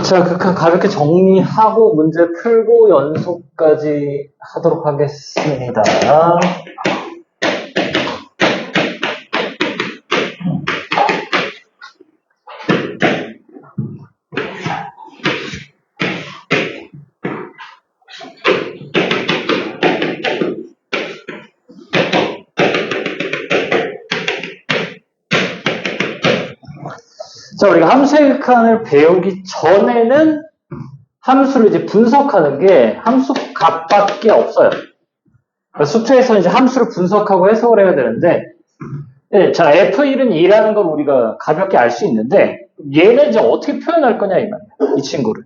자, 가볍게 정리하고 문제 풀고 연속까지 하도록 하겠습니다. 자, 우리가 함수의 극한을 배우기 전에는 함수를 이제 분석하는 게 함수 값밖에 없어요. 수투에서는 이제 함수를 분석하고 해석을 해야 되는데, 네, 자, F1은 2라는 걸 우리가 가볍게 알 수 있는데, 얘는 이제 어떻게 표현할 거냐, 이 말이야. 이 친구를.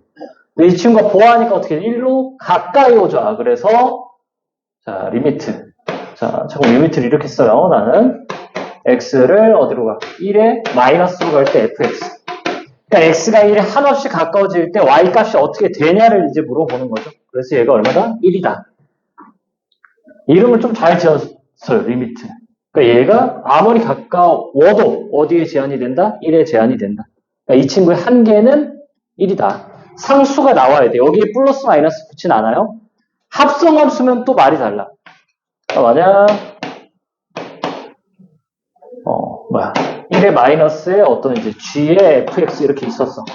이 친구가 보아하니까 어떻게 1로 가까이 오죠. 그래서, 자, 리미트. 자, 잠깐 리미트를 이렇게 써요. 나는 x를 어디로 가? 1에 마이너스로 갈 때 fx. 그러니까 x가 1에 한없이 가까워질 때 y 값이 어떻게 되냐를 이제 물어보는 거죠. 그래서 얘가 얼마다? 1이다. 이름을 좀 잘 지었어요. 리미트. 그러니까 얘가 아무리 가까워도 어디에 제한이 된다? 1에 제한이 된다. 그러니까 이 친구의 한계는 1이다. 상수가 나와야 돼. 여기에 플러스 마이너스 붙진 않아요. 합성함수면 또 말이 달라. 만약 1의 마이너스에 어떤 이제 g의 fx 이렇게 있었어.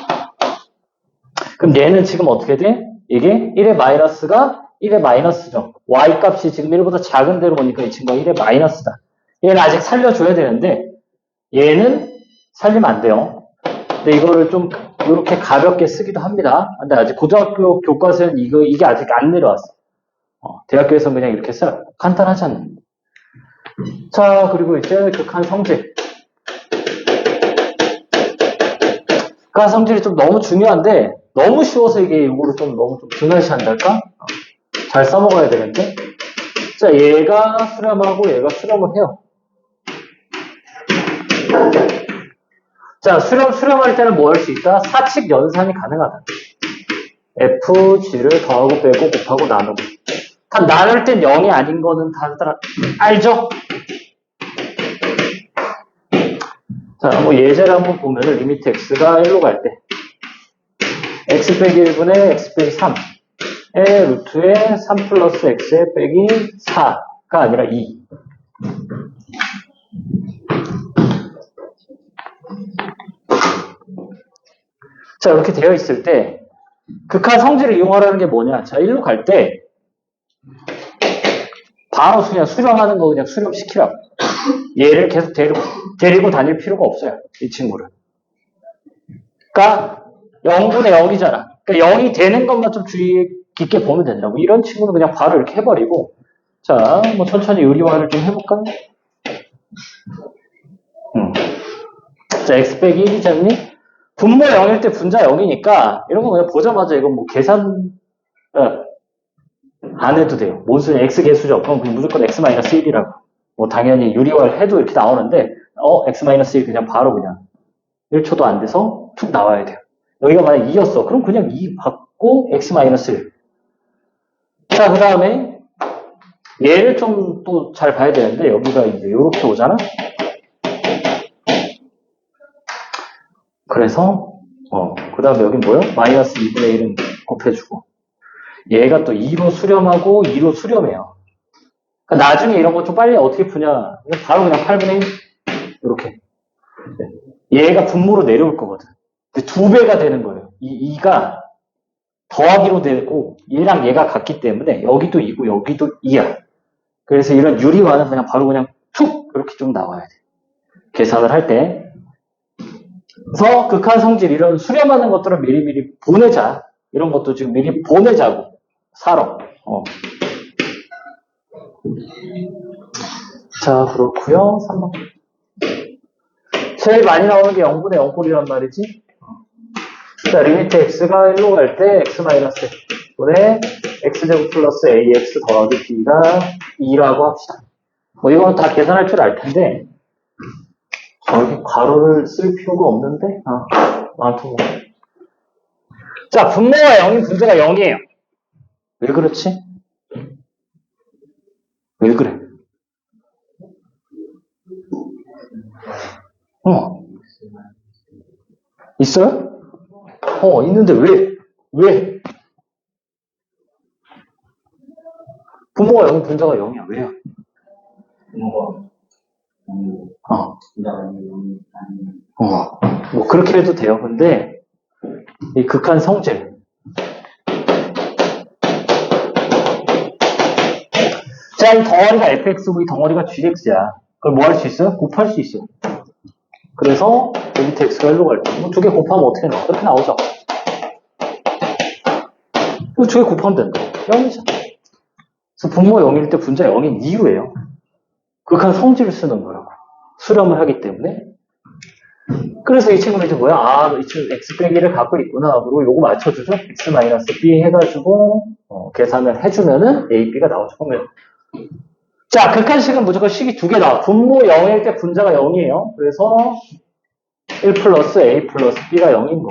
그럼 얘는 지금 어떻게 돼? 이게 1의 마이너스가 1의 마이너스죠. y 값이 지금 1보다 작은 데로 보니까 이 친구가 1의 마이너스다. 얘는 아직 살려줘야 되는데 얘는 살리면 안 돼요. 근데 이거를 좀 이렇게 가볍게 쓰기도 합니다. 근데 아직 고등학교 교과서에는 이게 아직 안 내려왔어. 대학교에서는 그냥 이렇게 써요. 간단하잖아요. 자, 그리고 이제 극한 성질. 극한 성질이 좀 너무 중요한데 너무 쉬워서 이게 이거를 좀 너무 좀 등한시한달까? 잘 써먹어야 되는데. 자, 얘가 수렴하고 얘가 수렴을 해요. 자, 수렴할 때는 뭐 할 수 있다? 사칙 연산이 가능하다. FG를 더하고 빼고 곱하고 나누고. 단 나눌 땐 0이 아닌 거는 다들 알죠? 자, 뭐 예제를 한번 보면은 리미트 x가 1로 갈 때 x 빼기 1분의 x 빼기 3의 루트에 3 플러스 x에 빼기 4가 아니라 2. 자, 이렇게 되어 있을 때 극한 성질을 이용하라는 게 뭐냐? 자, 1로 갈 때 바로 그냥 수렴하는 거 그냥 수렴시키라고. 얘를 계속 데리고 다닐 필요가 없어요. 이 친구를. 그러니까 0분의 0이잖아. 그러니까 0이 되는 것만 좀 주의 깊게 보면 된다고. 이런 친구는 그냥 바로 이렇게 해버리고. 자, 뭐 천천히 의리화를 좀 해볼까? 자, x 빼기 1이잖니? 분모 0일 때 분자 0이니까 이런 거 그냥 보자마자 이건 뭐 계산 안 해도 돼요. 뭔 x 개수죠. 그럼 그냥 무조건 x-1이라고. 뭐 당연히 유리화를 해도 이렇게 나오는데 x-1 그냥 바로 그냥 1초도 안 돼서 툭 나와야 돼요. 여기가 만약 2였어. 그럼 그냥 2 받고 x-1. 자, 그 다음에 얘를 좀 또 잘 봐야 되는데 여기가 이제 이렇게 오잖아. 그래서 그 다음에 여긴 뭐요? 마이너스 2분의 1은 곱해주고 얘가 또 2로 수렴하고 2로 수렴해요. 그러니까 나중에 이런 거 좀 빨리 어떻게 푸냐. 바로 그냥 8분의 1 이렇게. 얘가 분모로 내려올 거거든. 근데 2배가 되는 거예요. 이 2가 더하기로 되고 얘랑 얘가 같기 때문에 여기도 2고 여기도 2야. 그래서 이런 유리화는 그냥 바로 그냥 툭 이렇게 좀 나와야 돼. 계산을 할 때. 그래서 극한 성질 이런 수렴하는 것들은 미리미리 보내자. 이런 것도 지금 미리 보내자고. 사러. 자, 그렇고요 3번. 제일 많이 나오는 게 0분의 0꼴이란 말이지. 자, 리미트 x가 1로 갈 때 x-분의 x제곱 플러스 ax 더하기 b가 2라고 합시다. 뭐 이건 다 계산할 줄 알 텐데 이렇게 괄호를 쓸 필요가 없는데 아무튼 뭐. 자, 분모가 0인 분자가 0이에요. 왜 그렇지? 왜 그래? 있어요? 있는데 왜? 왜? 분모가 0인 분자가 0이야. 왜요? 뭐 그렇게 해도 돼요. 근데 이 극한 성질. 자, 이 덩어리가 fx고 이 덩어리가 gx야. 그걸 뭐 할 수 있어요? 곱할 수 있어요. 그래서 리미트 x가 1로 갈 때 두 개 곱하면 어떻게 나와? 이렇게 나오죠. 두 개 곱하면 된다. 0이잖아. 그래서 분모 0일 때 분자 0인 이유예요. 극한 성질을 쓰는 거라고. 수렴을 하기 때문에. 그래서 이 친구는 이제 뭐야? 이 친구 x 빼기를 갖고 있구나. 그리고 요거 맞춰주죠? x-b 해가지고 계산을 해주면은 a, b가 나오죠. 그러면 자, 극한식은 무조건 식이 두 개 나와. 분모 0일 때 분자가 0이에요. 그래서 1 플러스 a 플러스 b가 0인 거고.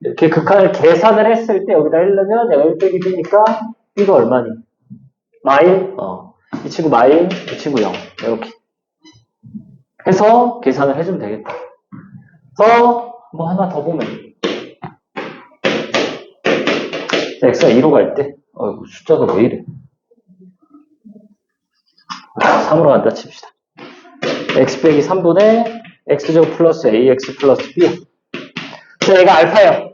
이렇게 극한을 계산을 했을 때 여기다 1 넣으면 얘가 1 빼기 b니까 b가 얼마니? 마일? 이 친구 마일, 이 친구 0. 이렇게. 해서 계산을 해주면 되겠다. 그래서 뭐 하나 더 보면 x가 2로 갈 때 숫자가 왜 이래? 3으로 간다 칩시다. x 빼기 3분의 x제곱 플러스 ax 플러스 b. 자, 얘가 알파예요.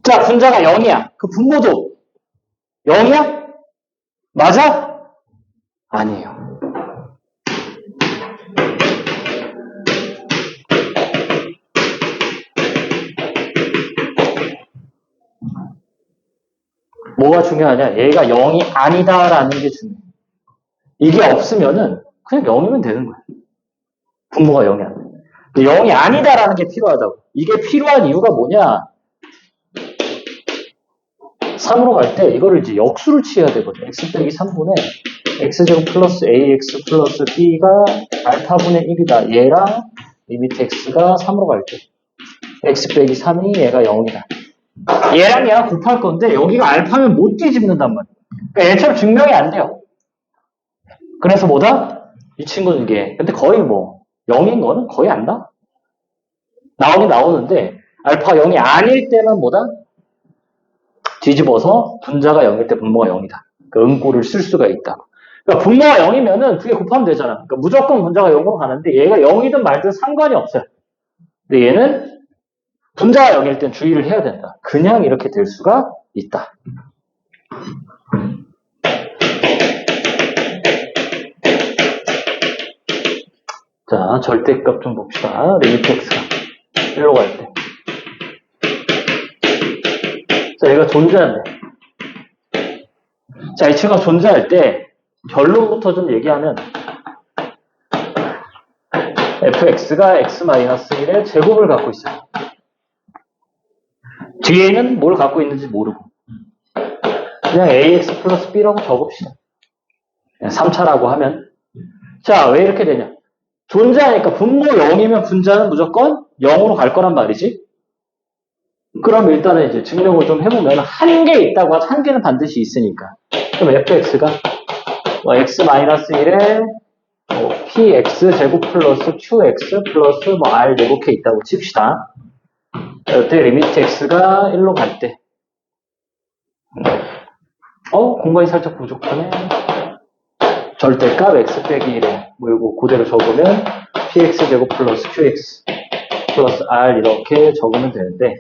자, 분자가 0이야. 그 분모도 0이야? 맞아? 아니에요. 뭐가 중요하냐? 얘가 0이 아니다라는 게 중요해. 이게 없으면은 그냥 0이면 되는 거야. 분모가 0이 아니야. 0이 아니다라는 게 필요하다고. 이게 필요한 이유가 뭐냐? 3으로 갈 때 이거를 이제 역수를 취해야 되거든. x 빼기 3분의 x제곱 플러스 ax 플러스 b가 알파분의 1이다. 얘랑 리미트 x가 3으로 갈 때 x 빼기 3이 얘가 0이다. 얘랑 얘랑 곱할 건데 여기가 알파면 못 뒤집는단 말이야. 그러니까 얘처럼 증명이 안 돼요. 그래서 뭐다? 이 친구는 이게 근데 거의 뭐 0인 거는 거의 안 나. 나오긴 나오는데 알파 0이 아닐 때는 뭐다? 뒤집어서 분자가 0일 때 분모가 0이다. 그러니까 음꼴을 쓸 수가 있다. 그러니까 분모가 0이면은 두 개 곱하면 되잖아. 그러니까 무조건 분자가 0으로 가는데 얘가 0이든 말든 상관이 없어요. 근데 얘는 분자가 0일 땐 주의를 해야 된다. 그냥 이렇게 될 수가 있다. 자, 절대값 좀 봅시다. 리미트 x가 1로 갈 때. 자, 얘가 존재한대. 자, 이 친구가 존재할 때 결론부터 좀 얘기하면 fx가 x-1의 제곱을 갖고 있어요. 뒤에는 뭘 갖고 있는지 모르고 그냥 ax 플러스 b라고 적읍시다. 그냥 3차라고 하면 자, 왜 이렇게 되냐? 존재하니까 분모 0이면 분자는 무조건 0으로 갈 거란 말이지. 그럼 일단은 이제 증명을 좀 해보면 한 개 있다고 하죠. 한 개는 반드시 있으니까. 그럼 fx가 x-1에 px 제곱 플러스 qx 플러스 r 이렇게 있다고 칩시다. 이때 리미트 x가 1로 갈 때 공간이 살짝 부족하네. 절대값 x 빼기 1에 뭐 이거 그대로 적으면 px 제곱 플러스 qx 플러스 r 이렇게 적으면 되는데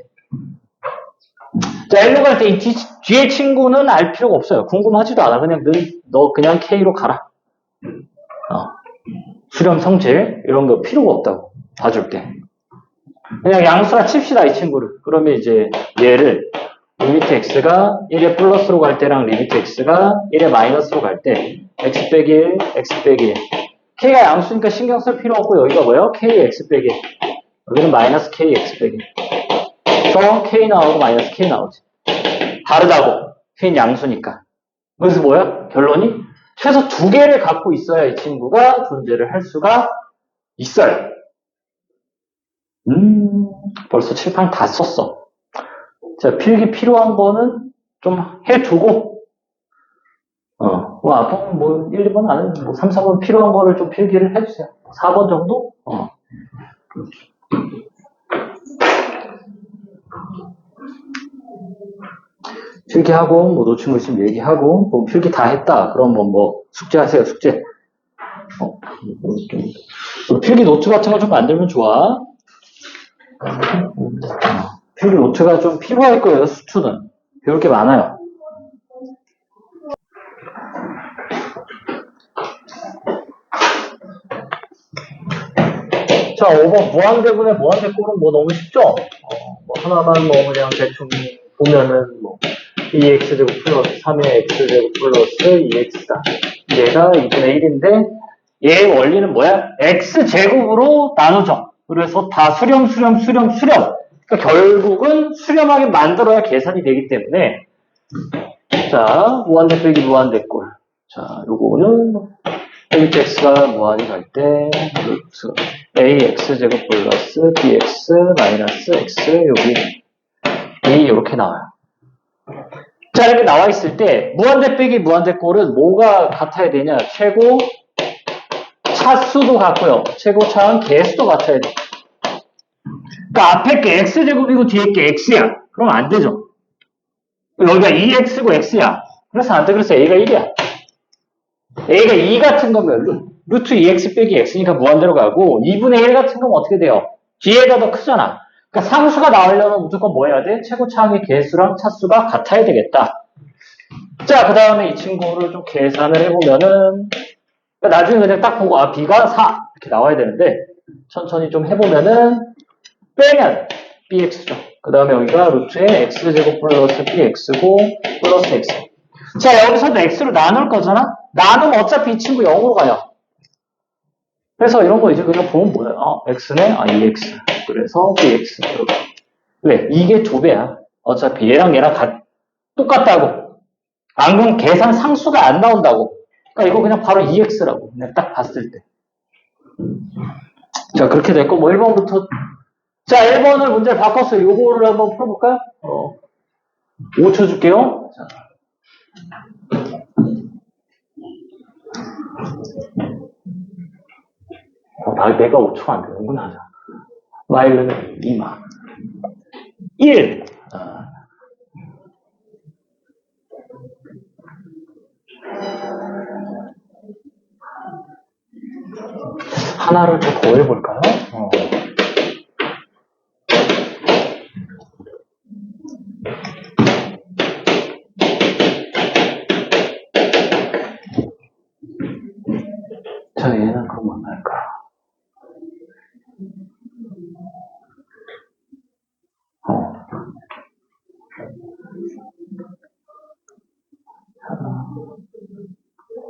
자, 1로 갈 때 이 뒤에 친구는 알 필요가 없어요. 궁금하지도 않아. 그냥 너 그냥 k로 가라. 수렴 성질 이런 거 필요가 없다고 봐줄 때 그냥 양수라 칩시다 이 친구를. 그러면 이제 얘를 리미트 x가 1에 플러스로 갈 때랑 리미트 x가 1에 마이너스로 갈 때 x 빼기 1, x 빼기 1. k가 양수니까 신경 쓸 필요 없고 여기가 뭐예요? k x 빼기 1. 여기는 마이너스 k x 빼기 1. 그래서 k 나오고 마이너스 k 나오지. 다르다고. k는 양수니까. 그래서 뭐야? 결론이 최소 두 개를 갖고 있어야 이 친구가 존재를 할 수가 있어요. 벌써 칠판 다 썼어. 자, 필기 필요한 거는 좀 해두고, 뭐, 앞으로 뭐, 1, 2번 안 해도 뭐, 3, 4번 필요한 거를 좀 필기를 해주세요. 4번 정도? 필기하고, 뭐, 놓친 거 있으면 얘기하고, 뭐, 필기 다 했다. 그러면 뭐, 숙제하세요, 숙제. 필기 노트 같은 거 좀 만들면 좋아. 필기 노트가 좀 필요할 거예요, 수투는. 배울 게 많아요. 자, 5번 무한대분의 무한대꼴은 뭐 너무 쉽죠? 뭐 하나만 뭐 그냥 대충 보면은 뭐 2x제곱 플러스 3의 x제곱 플러스 2x다. 얘가 2분의 1인데 얘의 원리는 뭐야? x제곱으로 나누죠. 그래서 다 수렴. 그러니까 결국은 수렴하게 만들어야 계산이 되기 때문에 자, 무한대 빼기 무한대꼴. 자, 요거는 ax가 무한이 갈 때 루트 ax제곱 플러스 bx 마이너스 x 여기 이렇게 나와요. 자, 이렇게 나와 있을 때 무한대 빼기 무한대꼴은 뭐가 같아야 되냐? 최고 차수도 같고요. 최고 차항 개수도 같아야 돼. 그러니까 앞에 게 x제곱이고 뒤에 게 x야. 그럼 안 되죠. 여기가 2x고 x야. 그래서 안 돼. 그래서 a가 1이야. a가 2 같은 거면 루트 2x 빼기 x니까 무한대로 가고 2분의 1 같은 거면 어떻게 돼요? 뒤에가 더 크잖아. 그러니까 상수가 나오려면 무조건 뭐 해야 돼? 최고 차항의 개수랑 차수가 같아야 되겠다. 자, 그 다음에 이 친구를 좀 계산을 해보면은 그러니까 나중에 그냥 딱 보고 b가 4 이렇게 나와야 되는데 천천히 좀 해보면은 빼면 bx죠. 그 다음에 여기가 루트에 x제곱 플러스 bx고 플러스 x. 자, 여기서도 x로 나눌 거잖아? 나누면 어차피 이 친구 0으로 가요. 그래서 이런 거 이제 그냥 보면 뭐예요? x네? 2x. 그래서 bx. 왜? 이게 2배야. 어차피 얘랑 똑같다고. 안 그러면 계산 상수가 안 나온다고. 그러니까 이거 그냥 바로 2x라고. 그냥 딱 봤을 때. 자, 그렇게 됐고, 뭐 1번부터. 자, 1번을 문제를 바꿨어요. 요거를 한번 풀어볼까요? 5초 줄게요. 자. 내가 5초 안 되는구나. 마일은 2마. 1. 하나를 더 더해볼까요? 자, 얘는 그럼 얼마일까?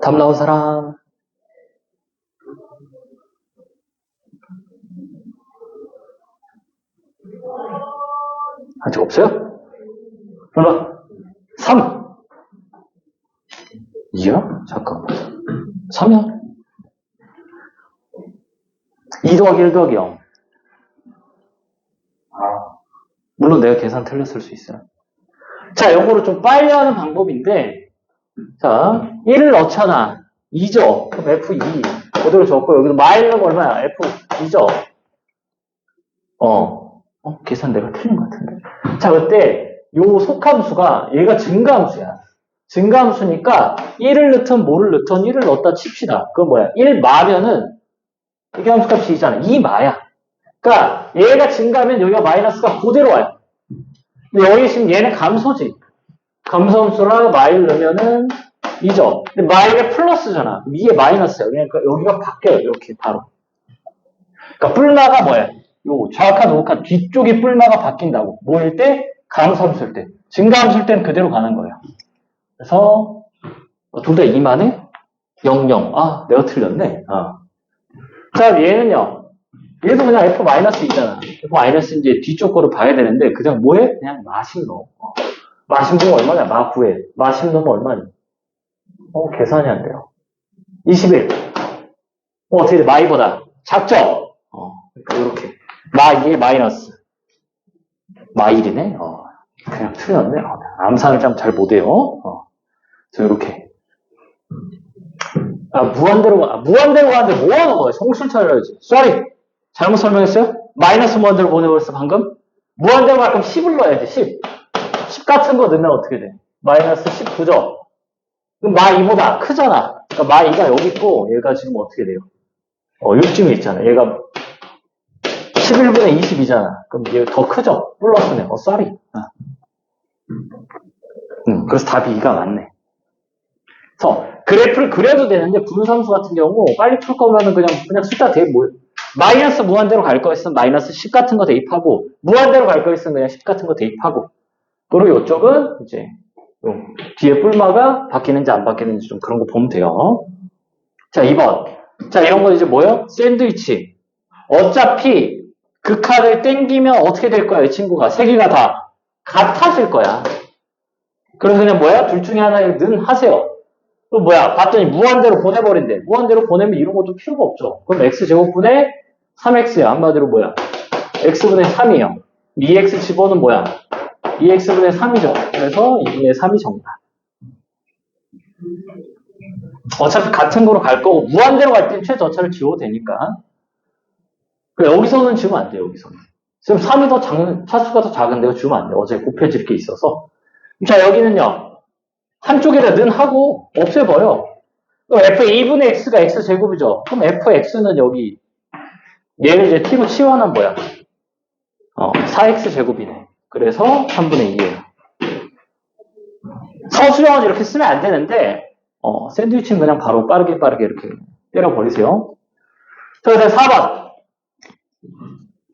답 나온 사람? 아직 없어요? 얼마? 3. 이야? 잠깐만. 3이야? 2 더하기 1 더하기 0. 물론 내가 계산 틀렸을 수 있어요. 자, 요거를 좀 빨리 하는 방법인데, 자, 1을 넣잖아. 2죠? 그럼 F2. 그대로 적고, 여기도 마이너가 얼마야? F2죠? 계산 내가 틀린 것 같은데. 자, 그때, 요 속함수가, 얘가 증가함수야. 증가함수니까, 1을 넣든 뭐를 넣든 1을 넣었다 칩시다. 그건 뭐야? 1마면은, 이게 함수값이 2잖아. 2마야. 그러니까, 얘가 증가하면 여기가 마이너스가 그대로 와요. 근데 여기 지금 얘는 감소지. 감소함수랑 마일 넣으면은 2죠. 근데 마일에 플러스잖아. 위에 마이너스야. 그러니까 여기가 바뀌어요. 이렇게 바로. 그러니까 뿔마가 뭐야? 요 정확한 뒤쪽이 뿔마가 바뀐다고. 뭐일 때? 감소함수일 때. 증가함수일 땐 그대로 가는 거예요. 그래서 둘 다 2만에 0, 0. 아, 내가 틀렸네. 자, 얘는요. 얘도 그냥 F-2잖아. F-인지 뒤쪽 거를 봐야 되는데 그냥 뭐해? 그냥 마심 넣어. 마심 넣으면 얼마냐? 마 9에. 마심 넣으면 얼마냐? 계산이 안 돼요. 21. 어떻게 돼? 마이보다 작죠? 그러니까 이렇게. 마 2에 마이너스. 마 1이네? 그냥 틀렸네. 암산을 좀 잘 못해요. 저 이렇게. 무한대로 가는데 뭐 하는 거야? 정신 차려야지. 쏘리! 잘못 설명했어요? 마이너스 무한대로 보내버렸어, 방금? 무한대로 갈 거면 10을 넣어야지, 10. 10 같은 거 넣으면 어떻게 돼? 마이너스 19죠? 그럼 마 2보다 크잖아. 그러니까 마 2가 여기 있고, 얘가 지금 어떻게 돼요? 요쯤에 있잖아. 얘가 11분의 20이잖아. 그럼 얘 더 크죠? 플러스네. 쏘리. 그래서 답이 2가 맞네. 그래서 그래프를 그려도 되는데 분수함수 같은 경우 빨리 풀 거면은 그냥 숫자 대입 마이너스 무한대로 갈 거였으면 마이너스 10 같은 거 대입하고 무한대로 갈 거였으면 그냥 10 같은 거 대입하고 그리고 이쪽은 이제 뒤에 뿔마가 바뀌는지 안 바뀌는지 좀 그런 거 보면 돼요. 자 2번. 자 이런 거 이제 뭐예요? 샌드위치. 어차피 극한을 땡기면 어떻게 될 거야? 이 친구가 세 개가 다 같아질 거야. 그래서 그냥 뭐야? 둘 중에 하나를 는 하세요. 또 뭐야? 봤더니 무한대로 보내버린대. 무한대로 보내면 이런 것도 필요가 없죠. 그럼 x제곱분의 3x야. 한마디로 뭐야? x분의 3이에요. 2x 집어는 뭐야? 2x분의 3이죠. 그래서 2분의 3이 정답. 어차피 같은 거로 갈 거고 무한대로 갈 땐 최저차를 지워도 되니까. 여기서는 지우면 안 돼요. 여기서는. 지금 3이 더 작은, 차수가 더 작은데요. 지우면 안 돼요. 어차피 곱해질 게 있어서. 자 여기는요. 한쪽에다 는 하고 없애버려. 그럼 f2분의 x가 x제곱이죠. 그럼 fx는 여기 얘를 이제 t로 치환하면 뭐야? 4x제곱이네. 그래서 3분의 2예요. 서술형은 이렇게 쓰면 안 되는데 샌드위치는 그냥 바로 빠르게 이렇게 때려버리세요. 자, 그다음 4번.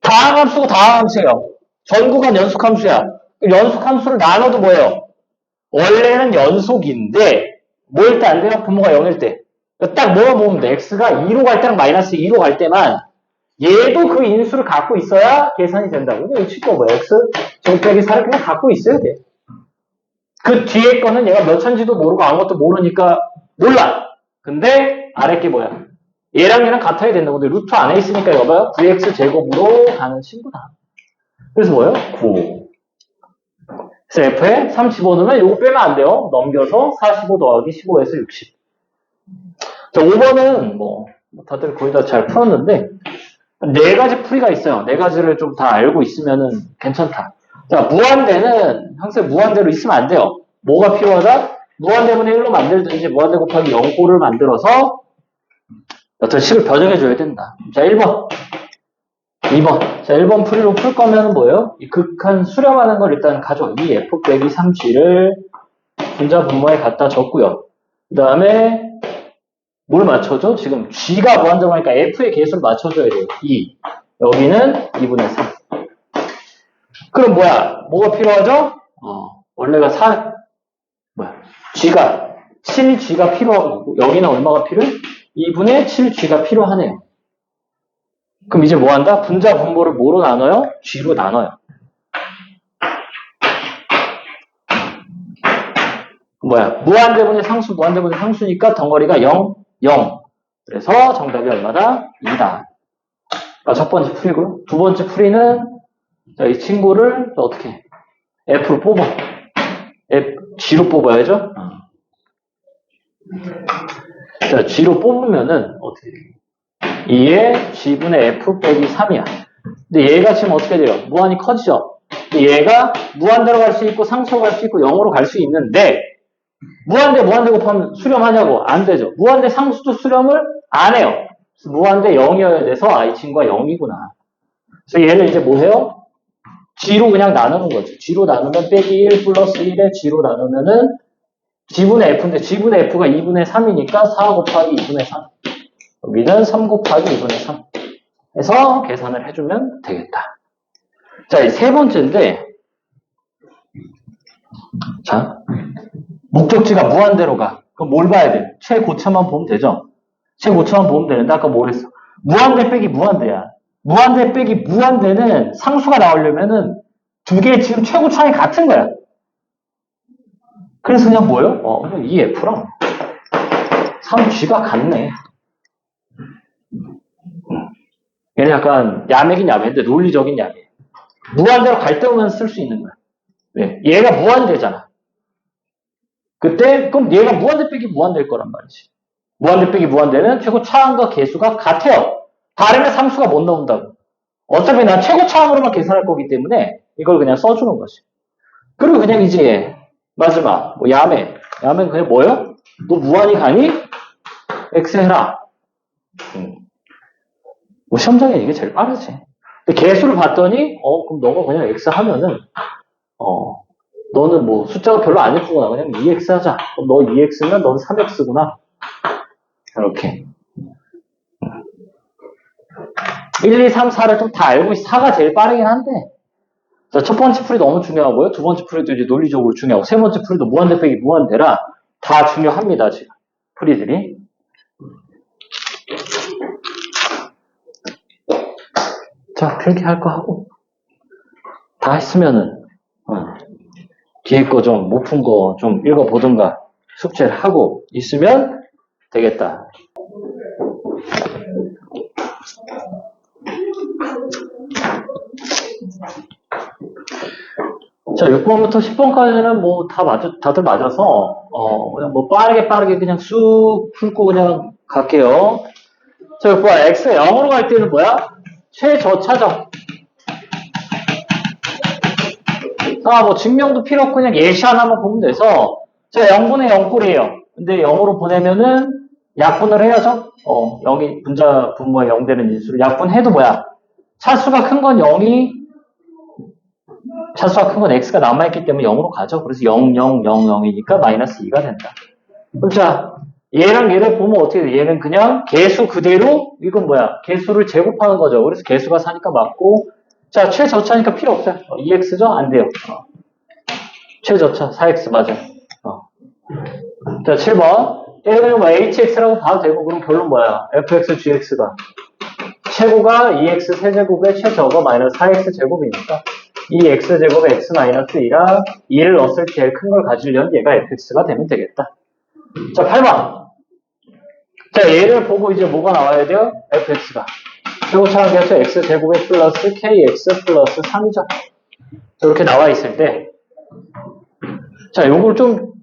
다항함수고 다항함수예요. 전구간 연속함수야. 연속함수를 나눠도 뭐예요? 원래는 연속인데 뭐일 때 안 돼요? 분모가 0일 때. 딱 뭐만 보면 돼. x가 2로 갈 때랑 마이너스 2로 갈 때만 얘도 그 인수를 갖고 있어야 계산이 된다고. 이 친구가 뭐야? x 제곱 빼기 4를 그냥 갖고 있어야 돼. 그 뒤에 거는 얘가 몇 천지도 모르고 아무것도 모르니까 몰라. 근데 아래 게 뭐야? 얘랑 같아야 된다고. 근데 루트 안에 있으니까 이거 봐요. 9x 제곱으로 가는 친구다. 그래서 뭐예요? 9. 그래서 F에 3 집어넣으면 이거 빼면 안 돼요. 넘겨서 45 더하기 15에서 60. 자, 5번은 다들 거의 다 잘 풀었는데, 4가지 풀이가 있어요. 4가지를 좀 다 알고 있으면은 괜찮다. 자, 무한대는 항상 무한대로 있으면 안 돼요. 뭐가 필요하다? 무한대분의 1로 만들든지 무한대 곱하기 0꼴을 만들어서 어떤 식을 변형해줘야 된다. 자, 1번. 2번. 자, 1번 풀이로 풀 거면 뭐예요? 이 극한 수렴하는 걸 일단 가져. 이 f 빼기 3g를 분자 분모에 갖다 적고요. 그 다음에 뭘 맞춰줘? 지금 g가 무한정하니까 f의 개수를 맞춰줘야 돼요. 2. 여기는 2분의 3. 그럼 뭐가 필요하죠? 원래가 g가 7g가 필요하고 여기는 얼마가 필요해? 2분의 7g가 필요하네요. 그럼 이제 뭐 한다? 분자 분모를 뭐로 나눠요? g로 나눠요. 무한대분의 상수, 무한대분의 상수니까 덩어리가 0, 0. 그래서 정답이 얼마다? 2다. 첫 번째 풀이고요. 두 번째 풀이는 자, 이 친구를 어떻게 해? F로 뽑아. G로 뽑아야죠. 자, G로 뽑으면은 어떻게 돼요? 2에 G분의 F 빼기 3이야. 근데 얘가 지금 어떻게 돼요? 무한히 커지죠? 근데 얘가 무한대로 갈 수 있고 상수로 갈 수 있고 0으로 갈 수 있는데 무한대 곱하면 수렴하냐고? 안 되죠. 무한대 상수도 수렴을 안 해요. 무한대 0이어야 돼서 이 친구가 0이구나. 그래서 얘를 이제 뭐 해요? G로 그냥 나누는 거죠. G로 나누면 빼기 1 플러스 1에 G로 나누면은 G분의 F인데 G분의 F가 2분의 3이니까 4 곱하기 2분의 3. 여기는 3 곱하기 2분의 3 해서 계산을 해주면 되겠다. 자, 이 세 번째인데 자, 목적지가 무한대로 가. 그럼 뭘 봐야 돼? 최고차만 보면 되죠? 최고차만 보면 되는데 아까 뭐 했어? 무한대 빼기 무한대야. 무한대 빼기 무한대는 상수가 나오려면은 두 개의 지금 최고차이 같은 거야. 그래서 그냥 뭐예요? 그냥 이 F랑 3G가 같네. 얘는 약간 야매긴 야매인데 논리적인 야매. 무한대로 갈 때만 쓸 수 있는 거야. 네. 얘가 무한대잖아. 그때 그럼 얘가 무한대 빼기 무한대일 거란 말이지. 무한대 빼기 무한대는 최고 차항과 개수가 같아요. 다르면 상수가 못 나온다고. 어차피 난 최고 차항으로만 계산할 거기 때문에 이걸 그냥 써주는 거지. 그리고 그냥 이제 마지막 뭐 야매. 야매는 그냥 뭐요? 너 무한히 가니? X 해라. 뭐 시험장에 이게 제일 빠르지. 근데 개수를 봤더니 그럼 너가 그냥 X 하면은 너는 뭐 숫자가 별로 안 예쁘구나. 그냥 2x 하자. 그럼 너 2x면 넌 3x구나. 이렇게. 1, 2, 3, 4를 좀 다 알고 4가 제일 빠르긴 한데 자, 첫 번째 풀이 너무 중요하고요. 두 번째 풀이도 이제 논리적으로 중요하고 세 번째 풀이도 무한대 빼기 무한대라 다 중요합니다. 지금 풀이들이. 자, 필기할 거 하고 다 했으면은 뒤에 거 좀 못 푼 거 좀 읽어보든가 숙제를 하고 있으면 되겠다. 자, 6번부터 10번까지는 뭐 다들 맞아서 그냥 뭐 빠르게 그냥 쑥 풀고 그냥 갈게요. 자, 6번 x가 0으로 갈 때는 뭐야? 최저차죠. 뭐 증명도 필요 없고 그냥 예시 하나만 보면 돼서 자, 0분의 0꼴이에요. 근데 0으로 보내면은 약분을 해야죠. 0이 분자 분모에 0 되는 인수를 약분해도 뭐야? 차수가 큰 건 0이 차수가 큰 건 x가 남아있기 때문에 0으로 가죠. 그래서 0, 0, 0, 0이니까 마이너스 2가 된다. 그럼 자, 얘랑 얘를 보면 어떻게 돼? 얘는 그냥 개수 그대로 이건 뭐야? 개수를 제곱하는 거죠. 그래서 개수가 4니까 맞고 자, 최저차니까 필요 없어요. 2x죠? 안 돼요. 최저차 4x 맞아. 자, 7번. 예를 들면 뭐 hx라고 봐도 되고 그럼 결론 뭐야? fx, gx가 최고가 2x 세제곱의 최저가 마이너스 4x 제곱이니까 이 x제곱에 x 마이너스 2랑 2를 넣었을 때 제일 큰 걸 가지려면 얘가 fx가 되면 되겠다. 자, 8번. 자, 얘를 보고 이제 뭐가 나와야 돼요? fx가. 최고차항 계수 x제곱에 플러스 kx 플러스 3이죠. 이렇게 나와 있을 때 자, 요걸 좀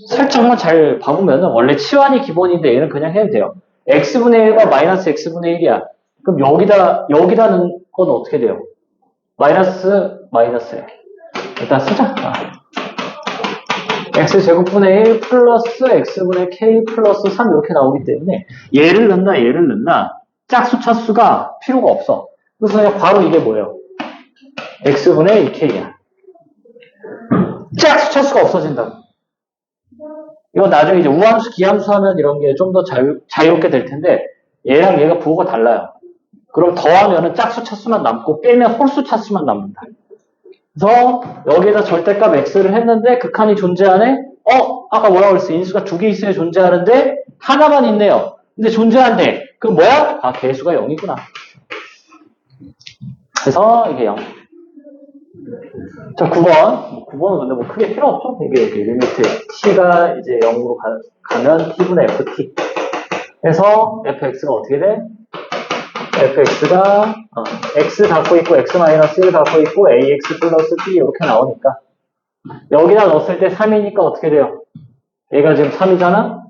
살짝만 잘 봐보면 원래 치환이 기본인데 얘는 그냥 해도 돼요. x분의 1과 마이너스 x분의 1이야. 그럼 여기다는 건 어떻게 돼요? 마이너스 일단 쓰자. x제곱분의 1 플러스 x분의 k 플러스 3 이렇게 나오기 때문에 얘를 넣나 짝수 차수가 필요가 없어. 그래서 그냥 바로 이게 뭐예요? x분의 2k야. 짝수 차수가 없어진다고. 이건 나중에 이제 우함수, 기함수 하면 이런 게 좀 더 자유롭게 될 텐데 얘랑 얘가 부호가 달라요. 그럼 더하면은 짝수 차수만 남고 빼면 홀수 차수만 남는다. 그래서 여기에다 절대값 x를 했는데 극한이 존재하네? 아까 뭐라고 그랬어? 인수가 두 개 있어야 존재하는데 하나만 있네요. 근데 존재한대. 그럼 뭐야? 개수가 0이구나. 그래서 이게 0. 자, 9번. 9번은 근데 뭐 크게 필요 없죠? 이게 리미트 t가 이제 0으로 가면 t분의 ft. 그래서 fx가 어떻게 돼? fx가 x 갖고 있고 x-1 갖고 있고 ax 플러스 b 이렇게 나오니까 여기다 넣었을 때 3이니까 어떻게 돼요? 얘가 지금 3이잖아?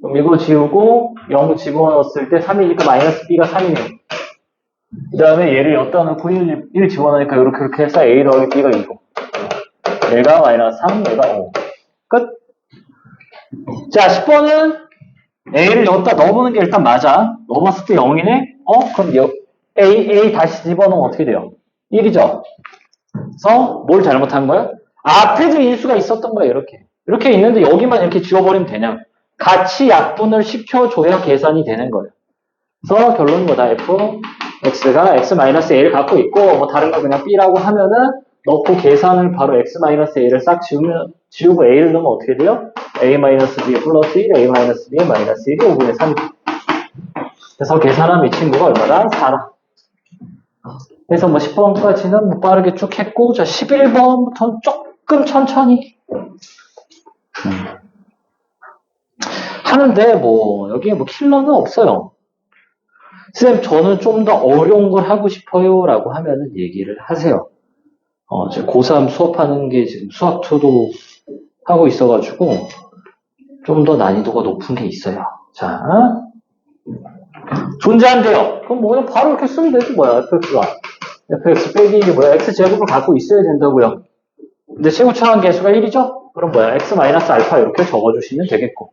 그럼 이거 지우고 0 집어넣었을 때 3이니까 마이너스 b가 3이네요. 그 다음에 얘를 여기다 넣고 1 집어넣으니까 이렇게 해서 a 더하기 b가 2고 얘가 마이너스 3, 얘가 5. 끝. 자, 10번은 a를 여기다 넣어보는 게 일단 맞아. 넣어봤을 때 0이네? 그럼 a 다시 집어넣으면 어떻게 돼요? 1이죠. 그래서 뭘 잘못한 거야? 앞에도 인수가 있었던 거야, 이렇게 있는데 여기만 이렇게 지워버리면 되냐? 같이 약분을 시켜줘야 계산이 되는 거예요. 그래서 결론은 뭐다? fx가 x-a를 갖고 있고 뭐 다른 거 그냥 b라고 하면은 넣고 계산을 바로 x-a를 싹 지우고 a를 넣으면 어떻게 돼요? a-b에 플러스 1, a-b에 마이너스 1이 5분의 3. 그래서 계산하면 이 친구가 얼마나? 4라. 그래서 뭐 10번까지는 뭐 빠르게 쭉 했고, 자, 11번부터는 조금 천천히. 하는데, 뭐, 여기에 뭐 킬러는 없어요. 쌤, 저는 좀 더 어려운 걸 하고 싶어요. 라고 하면은 얘기를 하세요. 지금 고3 수업하는 게 지금 수학2도 하고 있어가지고, 좀 더 난이도가 높은 게 있어요. 자, 존재한대요. 그럼 뭐 그냥 바로 이렇게 쓰면 되지 뭐야, fx가. fx 빼기 이게 뭐야, x제곱을 갖고 있어야 된다고요. 근데 최고차항 계수가 1이죠? 그럼 뭐야, x-알파 이렇게 적어주시면 되겠고.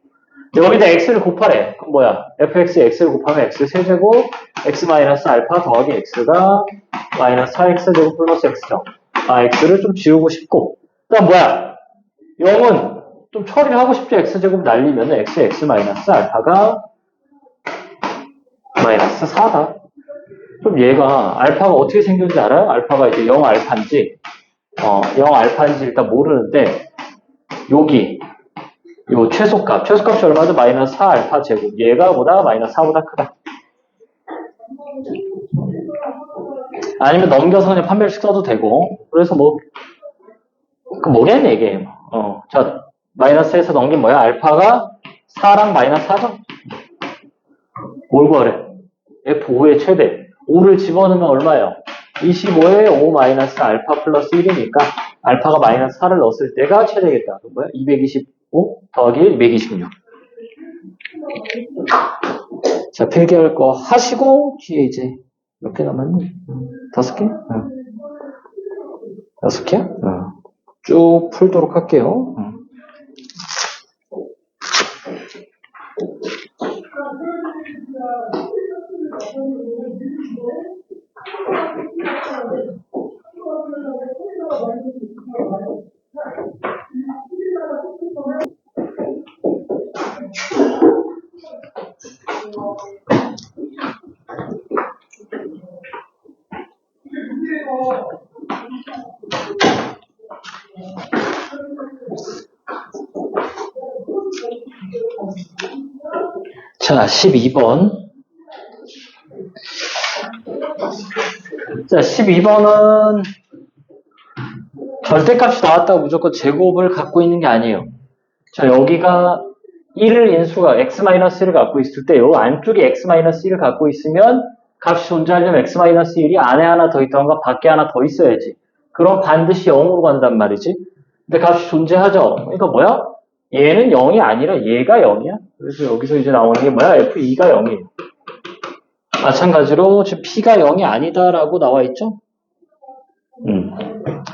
여기다 x를 곱하래. 그럼 뭐야, fx에 x를 곱하면 x 세제곱, x-알파 더하기 x가 마이너스 4x제곱 플러스 x죠. x를 좀 지우고 싶고. 그 다음 뭐야, 0은 좀 처리를 하고 싶죠. x제곱 날리면 x 마이너스 알파가 마이너스 4다. 그럼 얘가 알파가 어떻게 생겼는지 알아요? 알파가 이제 0 알파인지 0 알파인지 일단 모르는데 여기 요 최소값이 얼마죠? 마이너스 4 알파 제곱. 얘가 보다 마이너스 4보다 크다. 아니면 넘겨서 그냥 판별식 써도 되고. 그래서 뭐겠네 이게. 자, 마이너스에서 넘긴 뭐야? 알파가 4랑 마이너스 4죠? 뭘 구하래? F5의 최대. 5를 집어넣으면 얼마예요? 25에 5 마이너스 알파 플러스 1이니까 알파가 마이너스 4를 넣었을 때가 최대겠다. 그럼 뭐야? 225 더하기 1, 226. 자, 필기할 거 하시고 뒤에 이제 몇 개 남았니? 5개? 5개? 쭉 풀도록 할게요. 자, 12번. 자, 12번은 절대값이 나왔다고 무조건 제곱을 갖고 있는 게 아니에요. 자, 여기가 1을 인수가 x-1을 갖고 있을 때, 요 안쪽에 x-1을 갖고 있으면 값이 존재하려면 x-1이 안에 하나 더 있던가 밖에 하나 더 있어야지. 그럼 반드시 0으로 간단 말이지. 근데 값이 존재하죠. 그러니까 뭐야? 얘는 0이 아니라 얘가 0이야. 그래서 여기서 이제 나오는 게 뭐야? F2가 0이에요. 마찬가지로 지금 P가 0이 아니다라고 나와 있죠?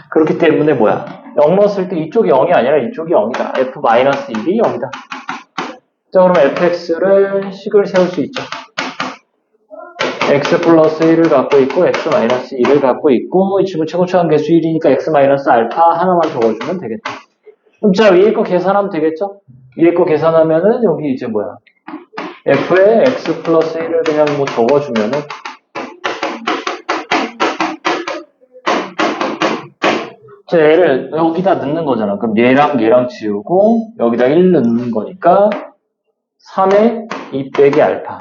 그렇기 때문에 뭐야? 0 넣었을 때 이쪽이 0이 아니라 이쪽이 0이다. F-1이 0이다. 자, 그러면 fx를 식을 세울 수 있죠. x 플러스 1을 갖고 있고 x 마이너스 1을 갖고 있고 이 친구 최고차항 계수 1이니까 x 마이너스 알파 하나만 적어주면 되겠다. 그럼 자, 위에 거 계산하면 되겠죠? 위에 거 계산하면은 여기 이제 뭐야? f에 x 플러스 1을 그냥 뭐 적어주면은 자, 얘를 여기다 넣는 거잖아. 그럼 얘랑 지우고 여기다 1 넣는 거니까 3에 2 빼기 알파.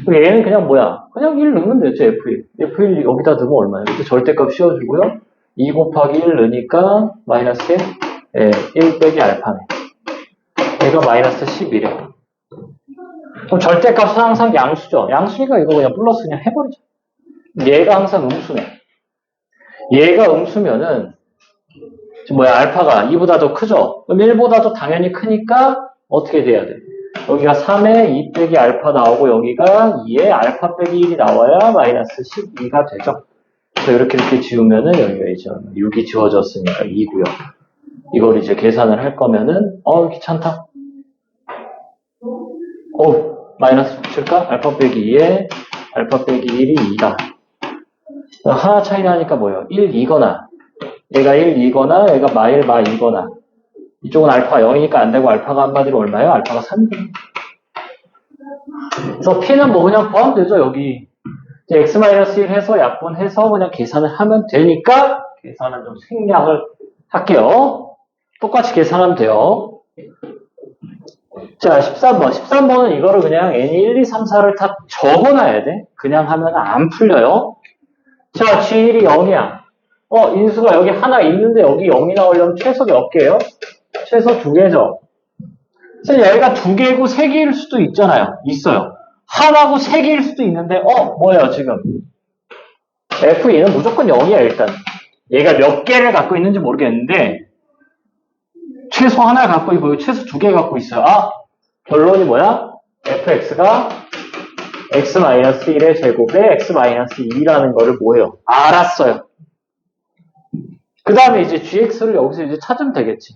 얘는 그냥 뭐야? 그냥 1 넣으면 되죠, F1. F1 여기다 넣으면 얼마예요? 이렇게 절대값 씌워주고요. 2 곱하기 1 넣으니까 마이너스 1 빼기 알파네. 얘가 마이너스 11이에요. 그럼 절대값은 항상 양수죠. 양수니까 이거 그냥 플러스 그냥 해버리죠. 얘가 항상 음수네. 얘가 음수면은 지금 뭐야? 알파가 2보다 더 크죠? 그럼 1보다도 당연히 크니까 어떻게 돼야 돼? 여기가 3에 2 빼기 알파 나오고 여기가 2에 알파 빼기 1이 나와야 마이너스 12가 되죠. 그래서 이렇게 지우면은 여기가 이제 6이 지워졌으니까 2고요. 이걸 이제 계산을 할 거면은 귀찮다. 마이너스 붙일까? 알파 빼기 2에 알파 빼기 1이 2다. 하나 차이 나니까 뭐예요? 1, 2거나 얘가 1, 2거나 얘가 마1, 마 2거나 이쪽은 알파 0이니까 안 되고 알파가 한마디로 얼마예요? 알파가 3이거든요. 그래서 P는 뭐 그냥 구하면 되죠. 여기 이제 x-1 해서 약분해서 그냥 계산을 하면 되니까 계산은 좀 생략을 할게요. 똑같이 계산하면 돼요. 자, 13번. 13번은 이거를 그냥 N이 1, 2, 3, 4를 다 적어놔야 돼. 그냥 하면 안 풀려요. 자, G1이 0이야. 인수가 여기 하나 있는데 여기 0이 나오려면 최소 몇 개예요? 최소 2개죠. 그래서 얘가 2개고 3개일 수도 있잖아요. 있어요. 하나고 3개일 수도 있는데, 뭐예요, 지금? F2는 무조건 0이야, 일단. 얘가 몇 개를 갖고 있는지 모르겠는데, 최소 하나를 갖고 있고, 최소 2개 갖고 있어요. 결론이 뭐야? fx가 x-1의 제곱에 x-2라는 거를 뭐예요? 알았어요. 그 다음에 이제 gx를 여기서 이제 찾으면 되겠지.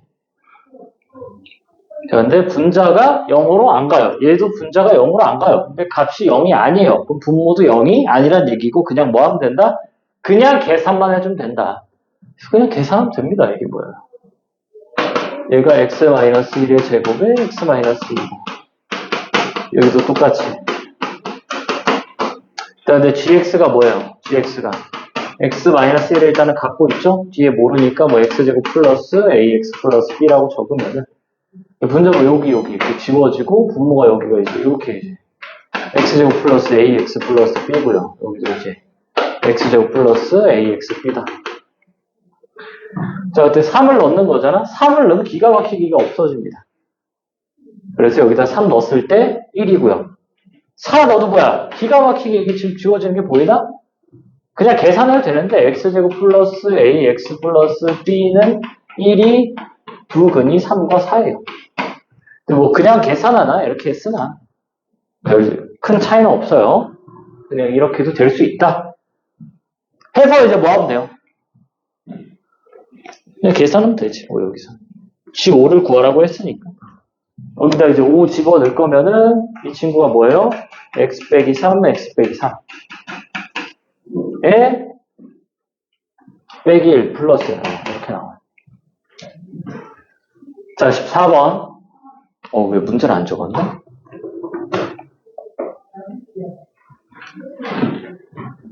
그런데 분자가 0으로 안 가요. 얘도 분자가 0으로 안 가요. 근데 값이 0이 아니에요. 그럼 분모도 0이 아니란 얘기고 그냥 뭐 하면 된다? 그냥 계산만 해주면 된다. 그냥 계산하면 됩니다. 이게 뭐예요? 얘가 x-1의 제곱에 x-2. 여기도 똑같이. 근데 gx가 뭐예요? gx가 x-1을 일단은 갖고 있죠? 뒤에 모르니까 뭐 x제곱 플러스 ax 플러스 b라고 적으면은 분자가 여기 이렇게 지워지고 분모가 여기가 이제 이렇게 이제 x제곱 플러스 ax 플러스 b고요. 여기도 이제 x제곱 플러스 ax b다. 자, 그때 3을 넣는 거잖아? 3을 넣으면 기가 막히기가 없어집니다. 그래서 여기다 3 넣었을 때 1이고요. 4 넣어도 뭐야? 기가 막히게 이게 지금 지워지는 게 보이나? 그냥 계산해도 되는데 x제곱 플러스 ax 플러스 b는 1이 두 근이 3과 4예요. 근데 뭐 그냥 계산하나 이렇게 쓰나 별 큰 차이는 없어요. 그냥 이렇게도 될 수 있다. 해서 이제 뭐 하면 돼요? 그냥 계산하면 되지. 여기서 G5를 구하라고 했으니까 여기다 이제 5 집어넣을 거면은 이 친구가 뭐예요? x 빼기 3, x 빼기 3 에 빼기 1 플러스 1 이렇게 나와요. 자, 14번. 왜 문제를 안 적었네?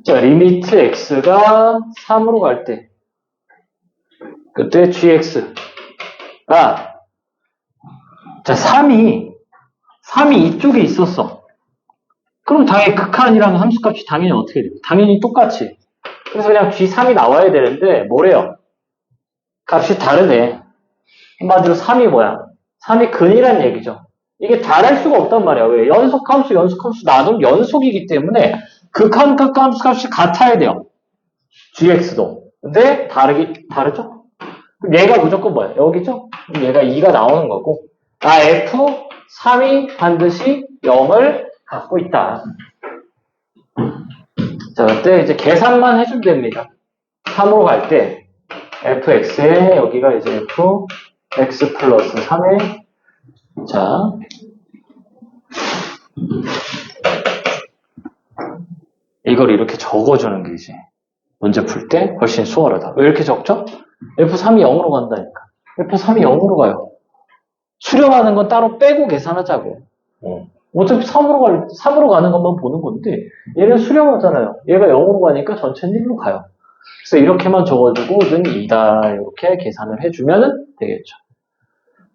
자, 리미트 x가 3으로 갈 때 그때 gx가 자, 3이 이쪽에 있었어. 그럼 당연히 극한이랑 함수값이 당연히 어떻게 돼요? 당연히 똑같이. 그래서 그냥 g3이 나와야 되는데 뭐래요? 값이 다르네. 한마디로 3이 뭐야? 3이 근이란 얘기죠. 이게 다를 수가 없단 말이야. 왜? 연속함수 놔두면 연속이기 때문에 극한 함수 값이 같아야 돼요. gx도. 근데 다르죠? 그럼 얘가 무조건 뭐야? 여기죠? 그럼 얘가 2가 나오는 거고 f 3이 반드시 0을 갖고 있다. 자, 그때 이제 계산만 해주면 됩니다. 3으로 갈 때 fx에 여기가 이제 fx 플러스 3에 자 이걸 이렇게 적어주는 게 이제 문제 풀 때 훨씬 수월하다. 왜 이렇게 적죠? f3이 0으로 간다니까. f3이 0으로 가요. 수렴하는 건 따로 빼고 계산하자고. 어차피 3으로 가는 것만 보는 건데, 얘는 수렴하잖아요. 얘가 0으로 가니까 전체는 1로 가요. 그래서 이렇게만 적어주고, 는 2다. 이렇게 계산을 해주면 되겠죠.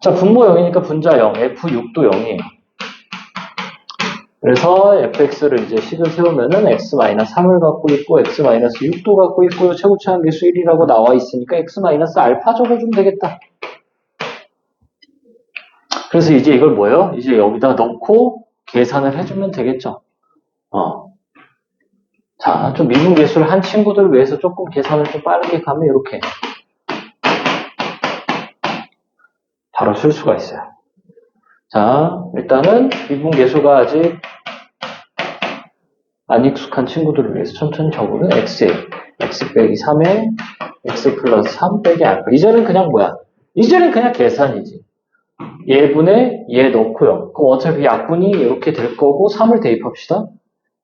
자, 분모 0이니까 분자 0, f6도 0이에요. 그래서 fx를 이제 식을 세우면은 x-3을 갖고 있고, x-6도 갖고 있고요. 최고차항계수 1이라고 나와 있으니까 x-알파 적어주면 되겠다. 그래서 이제 이걸 뭐예요? 이제 여기다 넣고 계산을 해주면 되겠죠. 자, 좀 미분계수를 한 친구들을 위해서 조금 계산을 좀 빠르게 가면 이렇게 바로 쓸 수가 있어요. 자, 일단은 미분계수가 아직 안 익숙한 친구들을 위해서 천천히 적으면 x에 x 빼기 3에 x 플러스 3 빼기 알파. 이제는 그냥 뭐야? 이제는 그냥 계산이지. 얘분에 얘 넣고요. 그럼 어차피 약분이 이렇게 될 거고 3을 대입합시다.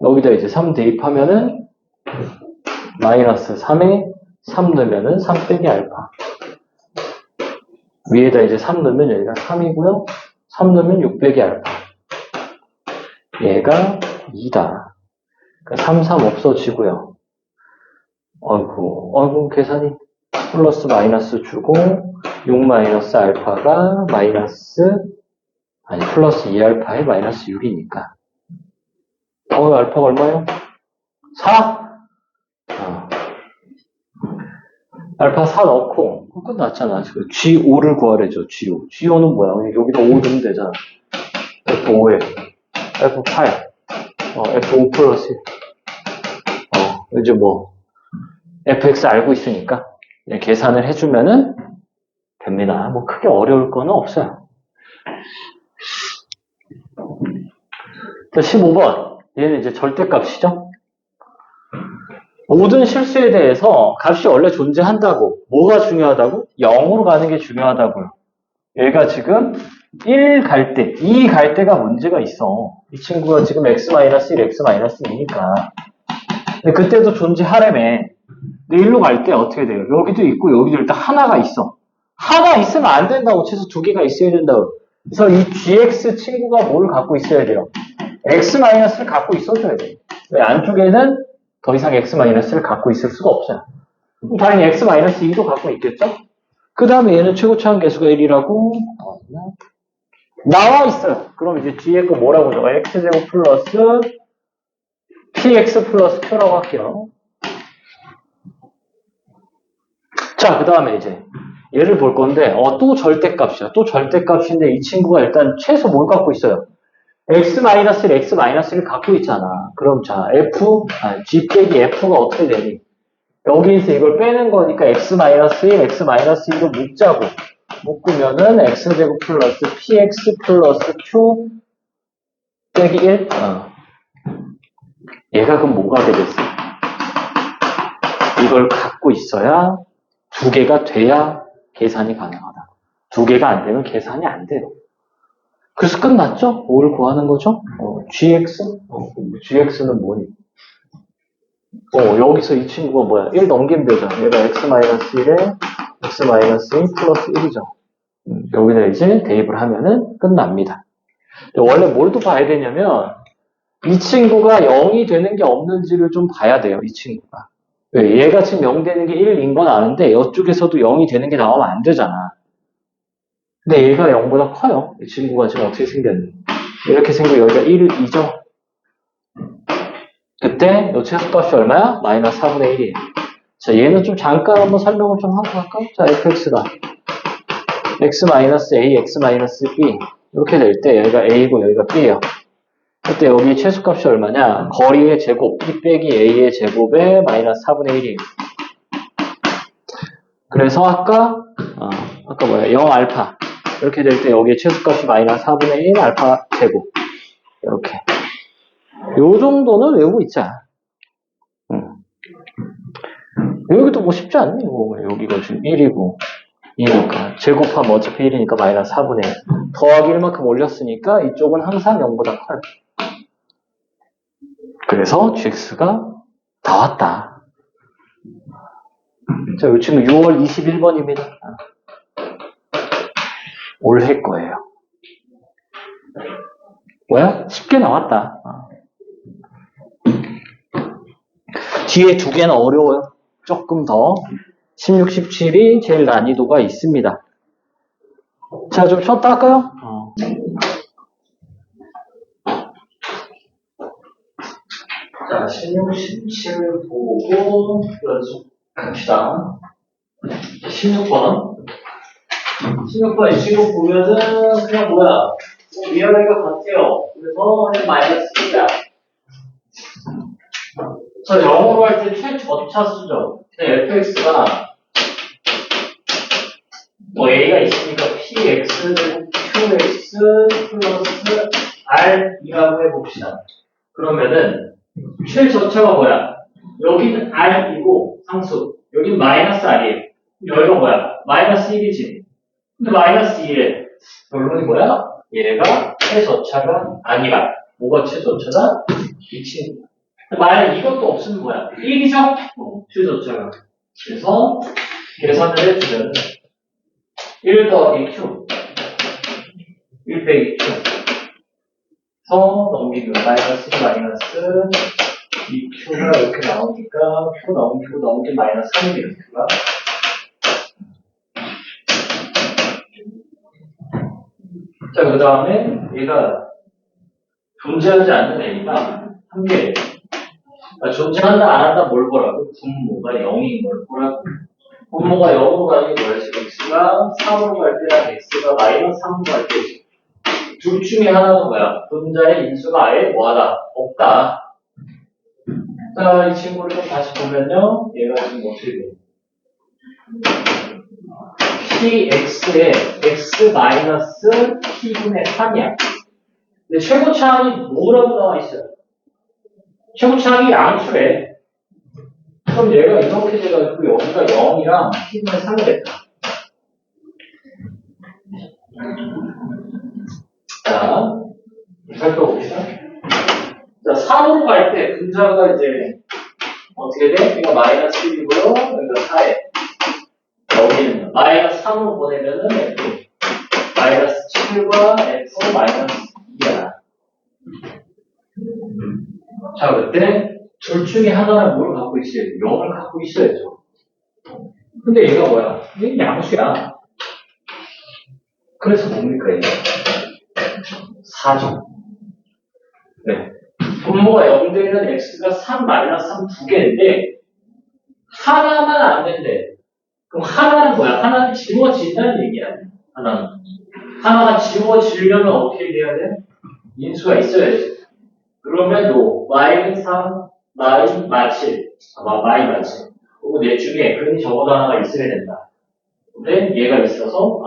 여기다 이제 3 대입하면은 마이너스 3에 3 넣으면은 3 빼기 알파. 위에다 이제 3 넣으면 여기가 3이고요. 3 넣으면 6 빼기 알파. 얘가 2다. 그러니까 3, 3 없어지고요. 어이구, 계산이 플러스 마이너스 주고 6 마이너스 알파가 플러스 2알파에 마이너스 6이니까 알파가 얼마예요? 4? 알파 4 넣고 끝났잖아. G5를 구하래죠. G5. G5는 뭐야? 여기다 5 넣으면 되잖아. F5에 F8 F5 플러스 이제 뭐 fx 알고 있으니까 계산을 해주면은 됩니다. 뭐 크게 어려울 거는 없어요. 자, 15번. 얘는 이제 절대값이죠. 모든 실수에 대해서 값이 원래 존재한다고. 뭐가 중요하다고? 0으로 가는 게 중요하다고요. 얘가 지금 1 갈 때, 2 갈 때가 문제가 있어. 이 친구가 지금 x-1, x-2니까. 근데 그때도 존재하려면 근데 1로 갈 때 어떻게 돼요? 여기도 있고 여기도 일단 하나가 있어. 하나 있으면 안 된다고. 최소 2개가 있어야 된다고. 그래서 이 gx 친구가 뭘 갖고 있어야 돼요? x-를 갖고 있어줘야 돼요. 왜? 안쪽에는 더 이상 x-를 갖고 있을 수가 없어요. 당연히 x-2도 갖고 있겠죠? 그 다음에 얘는 최고차항 계수가 1이라고 나와 있어요. 그럼 이제 뒤에 거 뭐라고 적어? x제곱 플러스 px 플러스 q라고 할게요. 자, 그 다음에 이제 얘를 볼 건데 또 절대값이야. 또 절대값인데 이 친구가 일단 최소 뭘 갖고 있어요? x-를 갖고 있잖아. 그럼 자, g 빼기 f가 어떻게 되니? 여기서 이걸 빼는 거니까 x-1, x-2로 묶자고. 묶으면은 x제곱 플러스 px 플러스 q 빼기 1? 얘가 그럼 뭐가 되겠어? 이걸 갖고 있어야 2개가 돼야 계산이 가능하다. 2개가 안 되면 계산이 안 돼요. 그래서 끝났죠? 뭘 구하는 거죠? gx? gx는 뭐니? 여기서 이 친구가 뭐야? 1 넘기면 되잖아. 얘가 x-1에 x-2 플러스 1이죠. 여기다 이제 대입을 하면은 끝납니다. 원래 뭘 또 봐야 되냐면 이 친구가 0이 되는 게 없는지를 좀 봐야 돼요. 이 친구가. 왜? 얘가 지금 0 되는 게 1인 건 아는데 이쪽에서도 0이 되는 게 나오면 안 되잖아. 근데 얘가 0보다 커요. 이 친구가 지금 어떻게 생겼니? 이렇게 생기고 여기가 1이죠. 그때 이 최소값이 얼마야? 마이너스 4분의 1이에요. 자, 얘는 좀 잠깐 한번 설명을 좀 하고 갈까? 자, fx가 x-a, x-b 이렇게 될 때 여기가 a고 여기가 b예요. 그때 여기 최소값이 얼마냐? 거리의 제곱, b 빼기 a의 제곱에 마이너스 4분의 1이에요. 그래서 아까 뭐야? 0 알파 이렇게 될 때 여기에 최소값이 마이너스 4분의 1 알파 제곱 이렇게 요 정도는 외우고 있자. 여기도 뭐 쉽지 않니? 여기가 지금 1이고 2니까 제곱하면 어차피 1이니까 마이너스 4분의 1 더하기 1만큼 올렸으니까 이쪽은 항상 0보다 커요. 그래서 gx가 나왔다. 자, 이 친구 6월 21번입니다. 올해 거예요. 뭐야? 쉽게 나왔다. 뒤에 2개는 어려워요. 조금 더. 16, 17이 제일 난이도가 있습니다. 자, 좀 쉬었다 할까요? 자, 16, 17 보고 연속 갑시다. 16번. 16번 이 친구 보면은 그냥 뭐야? 위아래가 같아요. 그래서 마이너스 1이야. 저 영어로 할 때 최저차수죠. fx가 뭐 a가 있으니까 px, qx 플러스 r이라고 해봅시다. 그러면은 최저차가 뭐야? 여기는 r이고 상수, 여기는 마이너스 r이에요. 여기가 뭐야? 마이너스 1이지. 근데 마이너스 2에 결론이 뭐야? 얘가 최저차가 아니라 뭐가 최저차다? 이 친구. 만약 이것도 없으면 뭐야? 1이죠? 최저차가. 그래서 계산을 해주면 1 더하기 q 1 빼기 q 서 넘기면 마이너스 마이너스 2q가 이렇게 나오니까 q 넘기고 마이너스 3이 이렇게가 그 다음에 얘가 존재하지 않는 애니까 한 개. 그러니까 존재한다 안 한다 뭘 보라고? 분모가 0인 걸 보라고. 분모가 0으로 가는 게 뭐야? x가 3으로 갈 때랑 x가 마이너스 3으로 갈 때. 둘 중에 하나는 뭐야? 분자의 인수가 아예 뭐하다? 없다. 자, 이 친구를 좀 다시 보면요. 얘가 지금 어떻게 돼? px에 x-p분의 3이야. 근데 최고차항이 뭐라고 나와 있어요? 최고차항이 양수래. 그럼 얘가 이렇게 돼가지고 여기가 0이랑 p분의 3이 됐다. 자, 살펴봅시다. 자, 3으로 갈 때 분자가 이제 어떻게 돼? 이거 마이너스 1이고요. 여기가 4에. 여기는 마이너스 3으로 보내면은 F. 마이너스 7과 F 마이너스 2야. 자, 그때 둘 중에 하나는 뭘 갖고 있어야 돼? 0을 갖고 있어야죠. 근데 얘가 뭐야? 얘는 양수야. 그래서 뭡니까, 얘가? 4죠. 네. 분모가 0 되는 x가 3, 마이너스 3 두 개인데, 하나만 안 된대. 그럼 하나는 뭐야? 하나는 지워진다는 얘기야. 하나가 지워지려면 어떻게 돼야 돼? 인수가 있어야지. 그러면 요, 마이너스 3, 마칠, 그리고 넷 중에 근이 적어도 하나가 있어야 된다. 근데 얘가 있어서,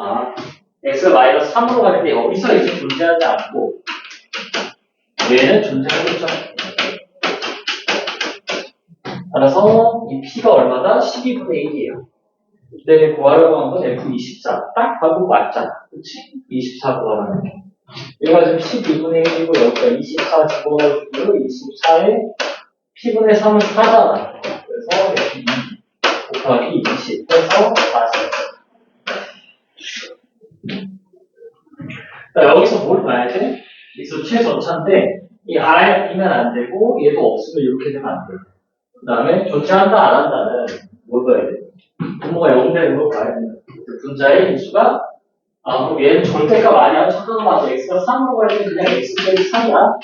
x가 마이너스 3으로 갈 때 여기서 이제 존재하지 않고, 얘는 존재하겠죠. 따라서 이 p가 얼마다? 12분의 1이에요. 근데 구하려고 한 건 F24. 딱 봐도 맞잖아. 그치? 24 구하라는 게. 얘가 지금 12분의 1이고 여기가 24 집어넣어주고요. 24에 p분의 3은 4잖아. 그래서 여기 2 곱하기 20 해서 40. 자, 여기서 뭘 봐야 돼? 여기서 최전차인데 이 R이면 안 되고 얘도 없으면 이렇게 되면 안 돼. 그 다음에 존재한다 안 한다는 뭘 봐야 돼? 분모가 0 되는 걸 봐야 된다. 분자의 인수가 그럼 얘는 절대값 아니야. 잠깐만 봐서 x가 3으로 갈 때 그냥 x 빼기 3이야.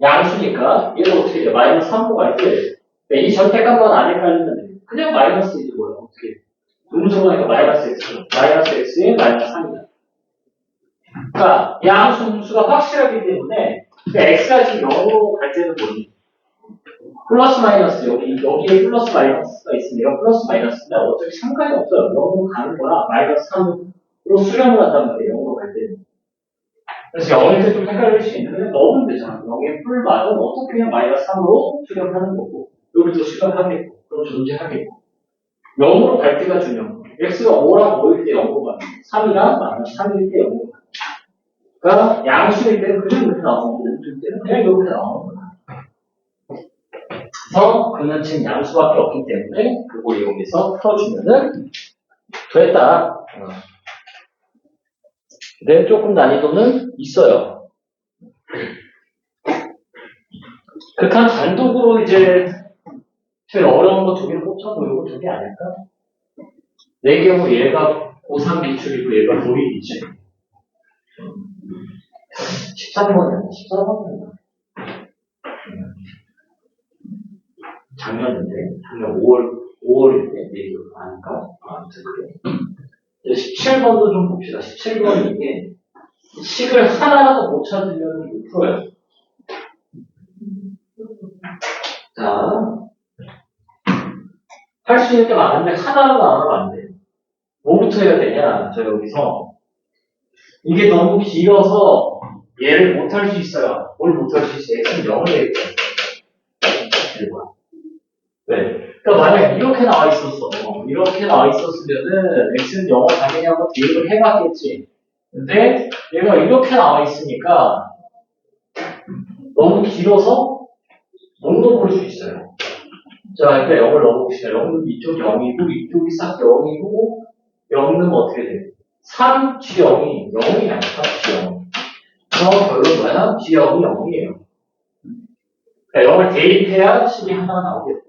양수니까 얘도 어떻게 돼? 마이너스 3으로 갈 때 이 절대값만 안 헷갈리면 돼. 그냥 마이너스 이제 뭐야? 어떻게 음수로 가니까 마이너스 x에 마이너스 3이야. 그러니까 양수 음수가 확실하기 때문에 x가 지금 0으로 갈 때는 뭐니? 플러스 마이너스 여기에 플러스 마이너스가 있으면 플러스 마이너스인데 어차피 상관이 없어요. 0으로 가는 거라 마이너스 3으로 수렴을 한단 말이에요. 0으로 갈 때는. 그래서 0일 때 좀 헷갈릴 수 있는데 넣으면 되잖아. 0의 풀만은 어떻게 그냥 마이너스 3으로 수렴하는 거고 여기도 수렴하겠고 그럼 존재하겠고 0으로 갈 때가 중요한 거예요. x가 5랑 5일 때 0으로 가는 거예요. 3이랑 마이너스 3일 때 0으로 가는 거예요. 그러니까 양수일 때는 그냥 이렇게 나오는 거고 음수일 때는 그냥 이렇게 나오는 거예요. 그래서 그는 지금 양수밖에 없기 때문에 그걸 이용해서 풀어주면은 됐다. 근데 조금 난이도는 있어요. 극한 단독으로 이제 제일 어려운 거 두 개를 꼽자고 이거 두 개 아닐까? 내 경우 얘가 고3 기출이고 얘가 고2 기출. 13번이었나? 14번이었나? 작년 5월일 때, 내 기억 아닌가? 아무튼 그래. 17번도 좀 봅시다. 17번이 이게, 식을 하나라도 못 찾으면 이거 풀어요. 자, 할 수 있는 게 많은데 하나라도 안 하면 안 돼. 뭐부터 해야 되냐? 저 여기서. 이게 너무 길어서 얘를 못 할 수 있어요. 뭘 못 할 수 있어요? x는 0을 내겠죠. 네. 그러니까 만약 이렇게 나와 있었어. 이렇게 나와 있었으면은 x는 0을 당연히 한번 대입을 해봤겠지. 근데 얘가 이렇게 나와 있으니까 너무 길어서 못 넣어볼 수 있어요. 자, 그러니까 0을 넣어봅시다. 0은 이쪽 0이고 이쪽이 싹 0이고 0은 어떻게 돼? 3, G0이 0이 아니야. G0. 그럼 결론 뭐야? G0이 0이에요. 그러니까 0을 대입해야 식이 하나가 나오겠다.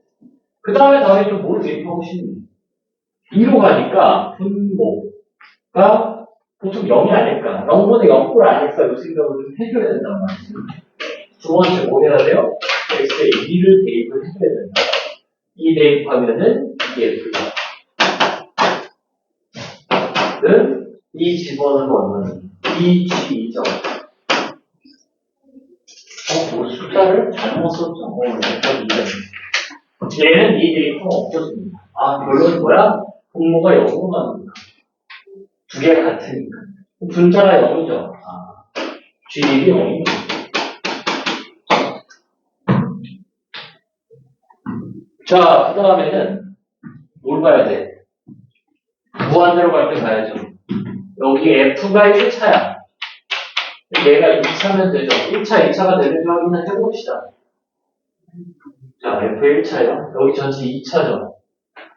그 다음에 다음에 뭘 대입하고 싶니? 2로 가니까 분모가 보통 0이 아닐까. 0보다 0꼴 아닐까. 이 생각을 좀 해줘야 된단 말이지. 두 번째 뭐 해야 돼요? x에 2를 대입을 해줘야 된다. 2 대입하면은 2f가. 는 2 집어넣으면 2g2죠. 뭐 숫자를 잘못 썼죠? 얘는 2 대입하면 없어집니다. 아, 결론은 뭐야? 분모가 0으로 가는 거야. 두 개가 같으니까. 분자가 0이죠. 아, G1이 0이죠. 자, 그 다음에는 뭘 봐야 돼? 무한대로 갈 때 가야죠. 여기 F가 1차야. 얘가 2차면 되죠. 1차, 2차가 되는지 확인을 해봅시다. 자, F 1차요. 여기 전체 2차죠.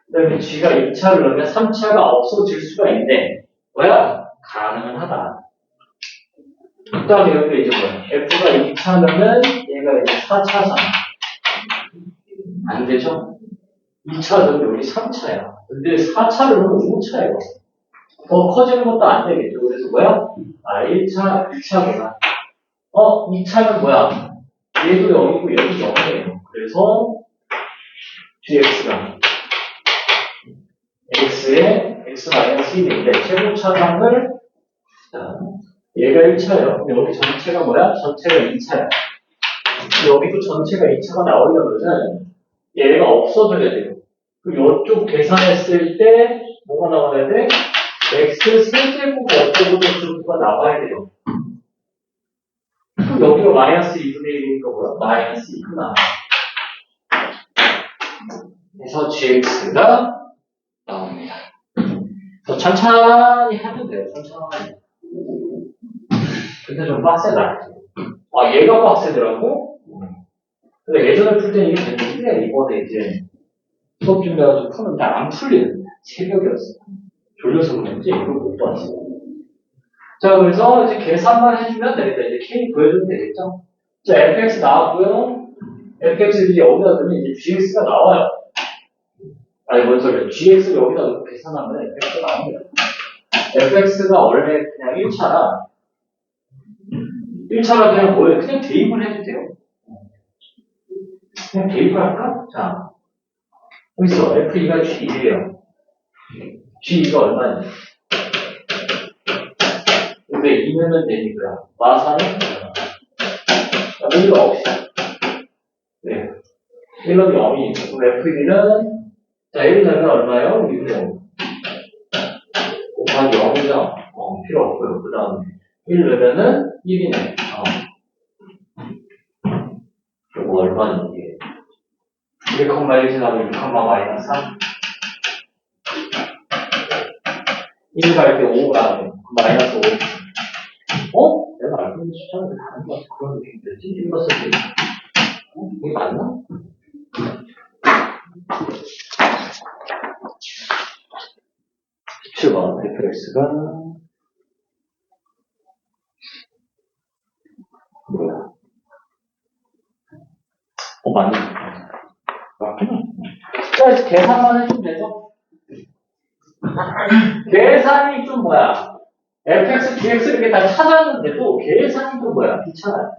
그다음에 G가 2차를 넣으면 3차가 없어질 수가 있네. 뭐야? 가능은 하다. 그 다음에 여기 이제 뭐야? F가 2차면은 얘가 이제 4차잖아. 안 되죠? 2차 넣으면 여기 3차야. 근데 4차를 넣으면 5차예요. 더 커지는 것도 안 되겠죠. 그래서 뭐야? 아, 1차, 2차구나. 2차는 뭐야? 얘도 0이고 얘도 0이에요. 그래서 gx가 x에 x-1인데 최고차량을 얘가 1차예요. 여기 전체가 뭐야? 전체가 2차야. 여기도 전체가 2차가 나오려면은 얘가 없어져야 돼요. 그럼 이쪽 계산했을 때 뭐가 나와야 돼? x 세제곱 어쩌고 저쩌고가 나와야 돼요. 그럼 여기가 마이너스 2분의 1이니까 뭐야? 마이너스 2구나. 그래서 gx가 나옵니다. 그래서 천천히 해도 돼요. 천천히. 근데 좀 빡세다. 아, 얘가 빡세더라고? 근데 예전에 풀 때는 이게 됐는데 이번에 이제 수업 준비해가지고 푸는데 안 풀리는데 새벽이었어. 졸려서 그런지 이걸 못 봤어. 자, 그래서 이제 계산만 해주면 되겠다. 이제 K 구해주면 되겠죠? 자, fx 나왔고요. fx를 이제 여기다 넣으면 이제 gx가 나와요. 아니, 뭔 소리야. gx를 여기다 넣고 계산하면 fx가 나옵니다. fx가 원래 그냥 1차라 1차라 그냥 뭐예요? 그냥 대입을 해도 돼요. 그냥 대입을 할까? 자, 여기 있어. f2가 g1이에요. g2가 얼마냐? 근데 2넣으면 되니까 마사는 1로 없이 네. 1은 0이니까 그럼 f1은 자 1 넣으면 얼마요? 6이요. 곱하기 0이죠? 필요 없고요. 그 다음에 1 넣으면은 1이네. 그리고 얼마는 이게 1,1 지나면 6, 마이너스 3 1 갈 때 5가 마이너스 5 내가 알고 있는 숫자는 다른 것 같아. 그런 느낌이 들지? 1 넣었을 때 이게 맞나? fx가 뭐야? 맞네. 맞구나. 자, 이제 계산만 해주면 되죠? 계산이 좀 뭐야? fx, dx 이렇게 다 찾았는데도 계산이 좀 뭐야? 귀찮아요.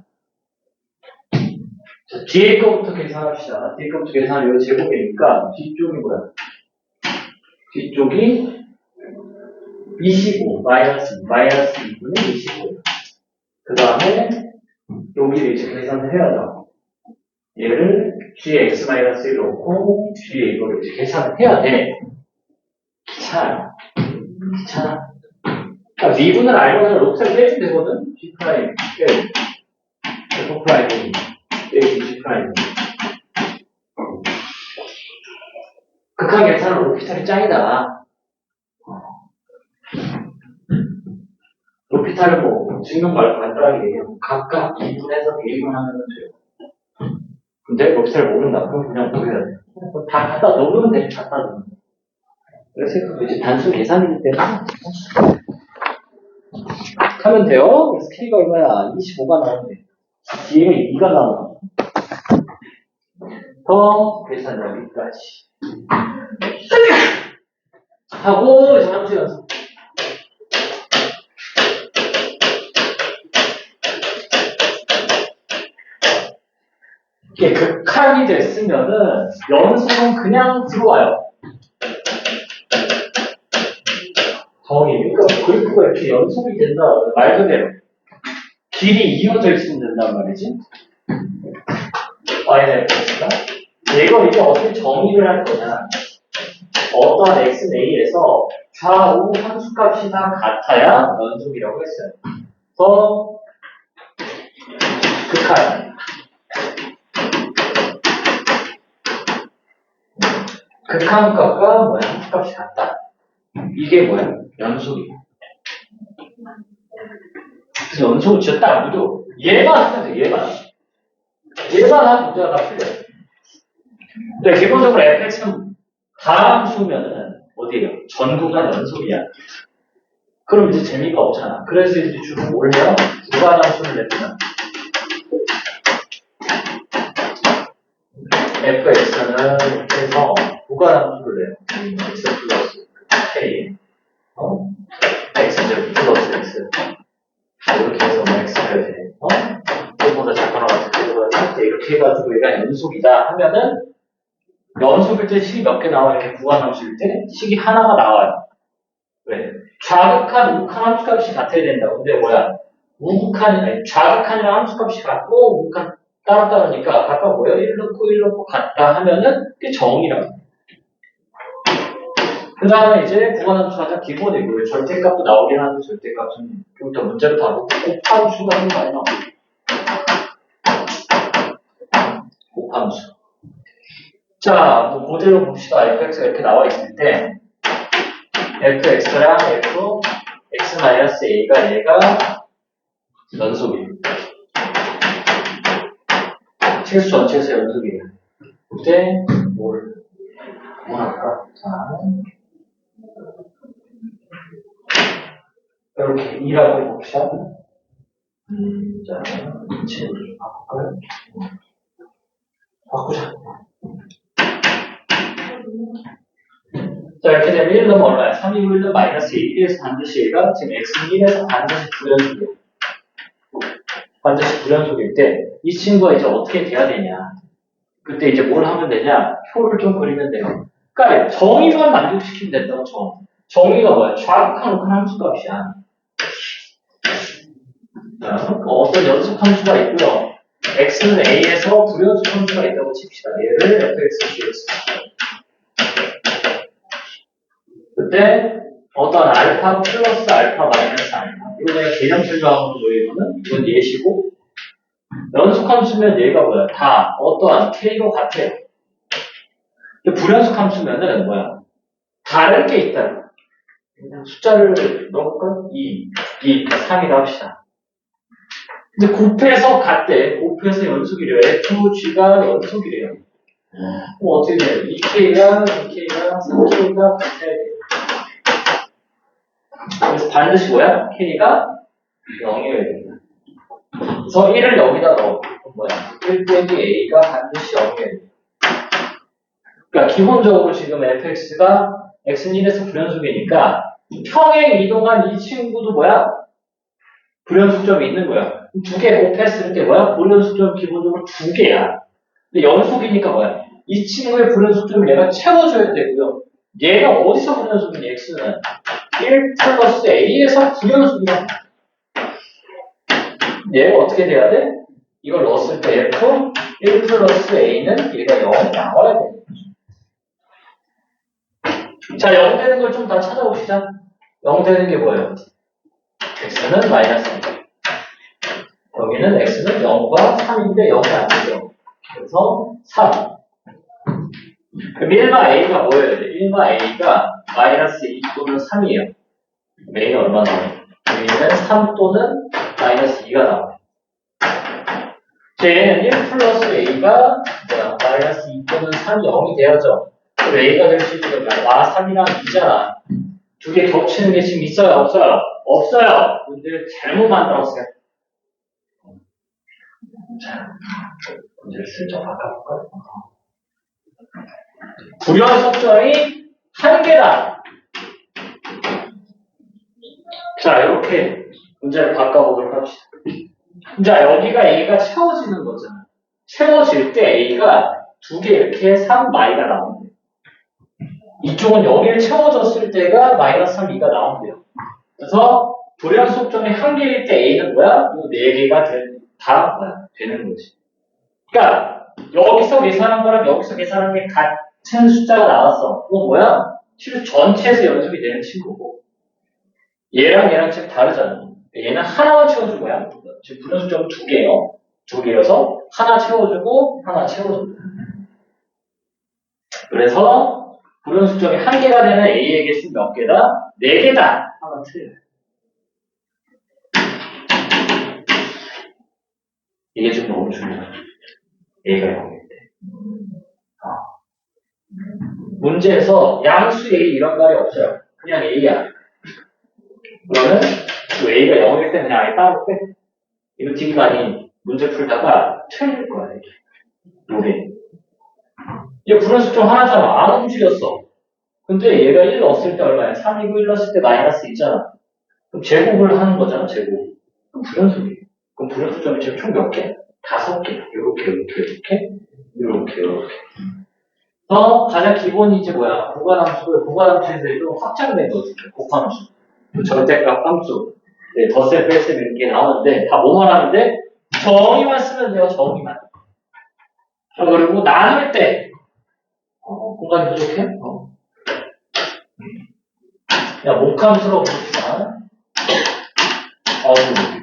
자, 뒤에 거부터 계산합시다. 뒤에 거부터 계산하면 이거 제곱이니까 뒤쪽이 뭐야? 뒤쪽이 25, 마이너스 2분의 25. 그 다음에 여기를 이제 계산을 해야죠. 얘를 gx-1 놓고 뒤에 이거를 이제 계산을 해야 돼. 귀찮아. 그러니까 미분을 알고는 록셀 빼주면 되거든. G 프라임 F 프라임이 G 프라임. 극한 계산은 로피탈이 짱이다. 로피탈은 뭐 지금 말고 간단하게 얘기하면 각각 2분해서 대입을 하면 돼요. 근데 로피탈 모른다. 그럼 그냥 뭐 해야 돼? 다 갖다 넣으면 돼. 갖다 넣으면. 그래서 이제 단순 계산이기 때문에 하면 돼요. 그래서 K가 얼마야? 25가 나오는데 뒤에가 2가 나오나? 더 계산 여기까지 하고 이제 함수 연습. 이게 극한이 됐으면은 연속은 그냥 들어와요. 정의. 그러니까 그래프가 이렇게 연속이 된다. 말 그대로 길이 이어져 있으면 된단 말이지. y는 fx가 이걸 이제 어떻게 정의를 할 거냐. 어떠한 x는 a에서 좌우 함수값이 다 같아야 연속이라고 했어요. 그래서 극한. 극한값과 뭐야? 함수값이 같다. 이게 뭐야? 연속이야. 그래서 연속을 진짜 딱 우도 얘만 하면 돼. 얘만 하면 문제가 다 풀려. 근데 기본적으로 fx는 다함수면은 어디에요? 전구간 연속이야. 그럼 이제 재미가 없잖아. 그래서 이제 주로 뭘 해요? 구간함수를 내면 fx는 이렇게 해서 구간함수를 내요. x 플러스 k x 플러스 x 이렇게 해서 x가 돼. 조금보다 작거나 같은 때 이렇게 해가지고 얘가 연속이다 하면은 연속일 때 식이 몇 개 나와? 이렇게 구간함수일 때 식이 하나가 나와요. 왜? 좌극한, 우극한 함수값이 같아야 된다고. 근데 뭐야? 좌극한이랑 함수값이 같고 우극한 따로따로니까 각각 뭐야? 1 넣고 1 넣고 같다 하면은 그게 정이라고. 그 다음에 이제 구간함수가 가장 기본이고 절대값도 나오긴 하는데 절대값은 그부터 문제로 다 놓고 곱함수가 많이 나와요. 곱함수. 자, 뭐 그대로 봅시다. fx가 이렇게 나와 있을 때 fx랑 x-a가 얘가 연속이에요. 실수 전체에서 연속이에요. 그때 뭘 할까? 자, 이렇게 2라고 해봅시다. 자, 친구를 좀 바꿀까요? 바꾸자. 자, 이렇게 되면 1 넣으면 얼마야? 3이고 1은 마이너스 1에서 반드시 얘가 지금 x는 1에서 반드시 불연속이에요. 반드시 불연속일 때 이 친구가 이제 어떻게 돼야 되냐. 그때 이제 뭘 하면 되냐? 표를 좀 그리면 돼요. 그러니까 정의만 만족시키면 된다고 정의가 뭐야? 좌극한 우극한 함수값이야. 어떤 연속 함수가 있고요. x는 a에서 불연속 함수가 있다고 칩시다. 얘를 fx, dx. 그때 어떤 알파 플러스 알파 마이너스 알파. 이거 내가 개념 설명하고 보이거는 이건 예시고 연속 함수면 얘가 뭐야? 다 어떠한 k로 같아요. 불연속 함수면은 뭐야? 다른 게 있다. 그냥 숫자를 넣을까? 2, 3이라 합시다. 근데 곱해서 같대. 곱해서 연속이래요. FG가 연속이래요. 그럼 어떻게 돼요? 2K랑 2K랑 3K가 같아야 돼요. 그래서 반드시 뭐야? K가 0이어야 된다. 그래서 1을 여기다 넣어. 뭐야? 1 빼기 A가 반드시 0이어야 돼. 그러니까 기본적으로 지금 fx가 x는 1에서 불연속이니까 평행 이동한 이 친구도 뭐야? 불연속점이 있는 거야. 두 개 곱했을 때 뭐야? 불연속점 기본적으로 두 개야. 근데 연속이니까 뭐야? 이 친구의 불연속점을 얘가 채워줘야 되고요. 얘가 어디서 불연속이냐? x는 1 플러스 a에서 불연속이야. 얘가 어떻게 돼야 돼? 이걸 넣었을 때 f 1 플러스 a는 얘가 0이 나와야 돼. 자, 0 되는 걸 좀 다 찾아봅시다. 0 되는 게 뭐예요? x는 마이너스 1. 여기는 x는 0과 3인데 0이 안 되죠. 그래서 3. 그럼 1마 a가 뭐예요? 1마 a가 마이너스 2 또는 3이에요. a는 얼마 나와요? a는 3 또는 마이너스 2가 나와요. 얘는 1 플러스 a가 뭐야? 마이너스 2 또는 3이 0이 돼야죠. 그럼 a가 될 수 있는 게 마 3이랑 2잖아. 두 개 겹치는 게 지금 있어요? 없어요? 없어요! 문제를 잘못 만들었어요. 자, 문제를 슬쩍 바꿔볼까요? 불연속점이 한 개다. 자, 이렇게 문제를 바꿔보도록 합시다. 자, 여기가 A가 채워지는 거잖아. 채워질 때 A가 두 개 이렇게 3, 마이가 나온대요. 이쪽은 여기를 채워졌을 때가 마이너스 3, 2가 나온대요. 그래서 불연속점이 한 개일 때 A는 뭐야? 이 네 개가 다 뭐야? 되는 거지. 그러니까 여기서 계산한 거랑 여기서 계산한 게 같은 숫자가 나왔어. 그건 뭐야? 실제 전체에서 연속이 되는 친구고 얘랑 얘랑 지금 다르잖아. 얘는 하나만 채워준 거야. 지금 불연속점은 두 개예요. 두 개여서 하나 채워주고 하나 채워주고. 그래서 불연속점이 한 개가 되는 A의 개수 몇 개다? 네 개다. 하나 틀려요. 이게 좀 너무 중요해. A가 0일 때. 문제에서 양수 A 이런 말이 없어요. 그냥 A야. 그러면 그 A가 0일 때 그냥 아예 따로 빼. 이거 D가 아닌 문제 풀다가 틀릴 거야. 이게. 요게. 얘 불연속점 하나잖아. 안 움직였어. 근데 얘가 1 넣었을 때 얼마야? 3이고 1 넣었을 때 마이너스 있잖아. 그럼 제곱을 하는 거잖아, 제곱. 그럼 불연속이에요. 그럼 불연속점이 지금 총 몇 개? 5개. 요렇게. 가장 기본이 이제 뭐야? 구간함수에도 확장된 거지. 곱함수. 절대값 함수. 네, 덧셈, 뺄셈 이렇게 나오는데, 다 뭐만 하는데, 정의만 쓰면 돼요, 정의만. 그리고 나눌 때, 공간이 부족해? 야, 목함수로 봅시다.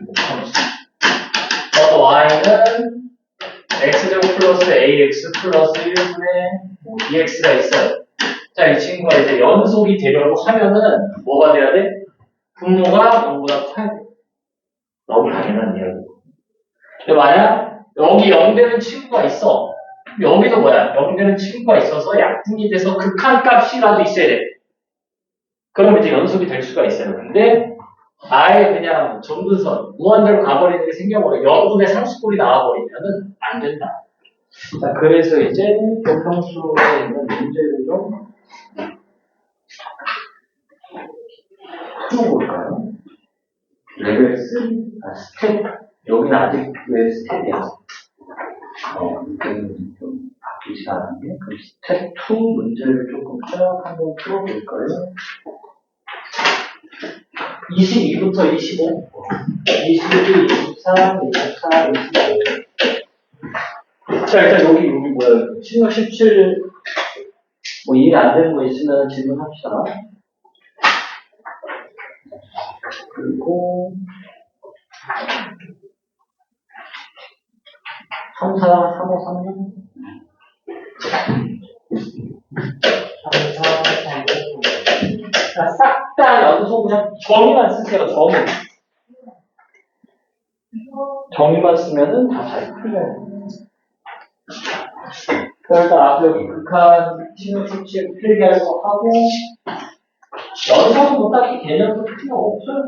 목함수. y는 x제곱 플러스 ax 플러스 1분의 bx가 있어요. 자, 이 친구가 이제 연속이 되려고 하면은 뭐가 돼야 돼? 분모가 0보다 커야 돼. 너무 당연한 이야기고. 근데 만약 여기 0 되는 친구가 있어. 여기도 뭐야? 0 되는 친구가 있어서 약분이 돼서 극한값이라도 있어야 돼. 그러면 이제 연속이 될 수가 있어요. 근데 아예 그냥 점근선, 무한대로 가버리는 게 생겨버려. 0분의 상수꼴이 나와버리면은 안 된다. 자, 그래서 이제 교평수에 있는 문제를 좀 풀어볼까요? 레벨 3, 스텝. 여기는 아직 왜 스텝이야? 이거는 좀 바뀌지 않았네. 그럼 스텝 2 문제를 조금 쫙 한번 풀어볼까요? 22부터 25. 22, 23, 24, 25. 자, 일단 여기 뭐야. 16, 17, 뭐 이해 안 되는 거 있으면 질문합시다. 그리고 3, 4, 3, 5, 3, 6. 3, 4, 3, 5, 3, 6. 자, 싹 다 연속 그냥 정의만 쓰세요, 정의만 쓰면은 다 잘 풀려요. 그러니까 앞에 여기 극한, 16, 17 필기하려고 하고, 연속은 뭐 딱히 개념도 필요 없어요.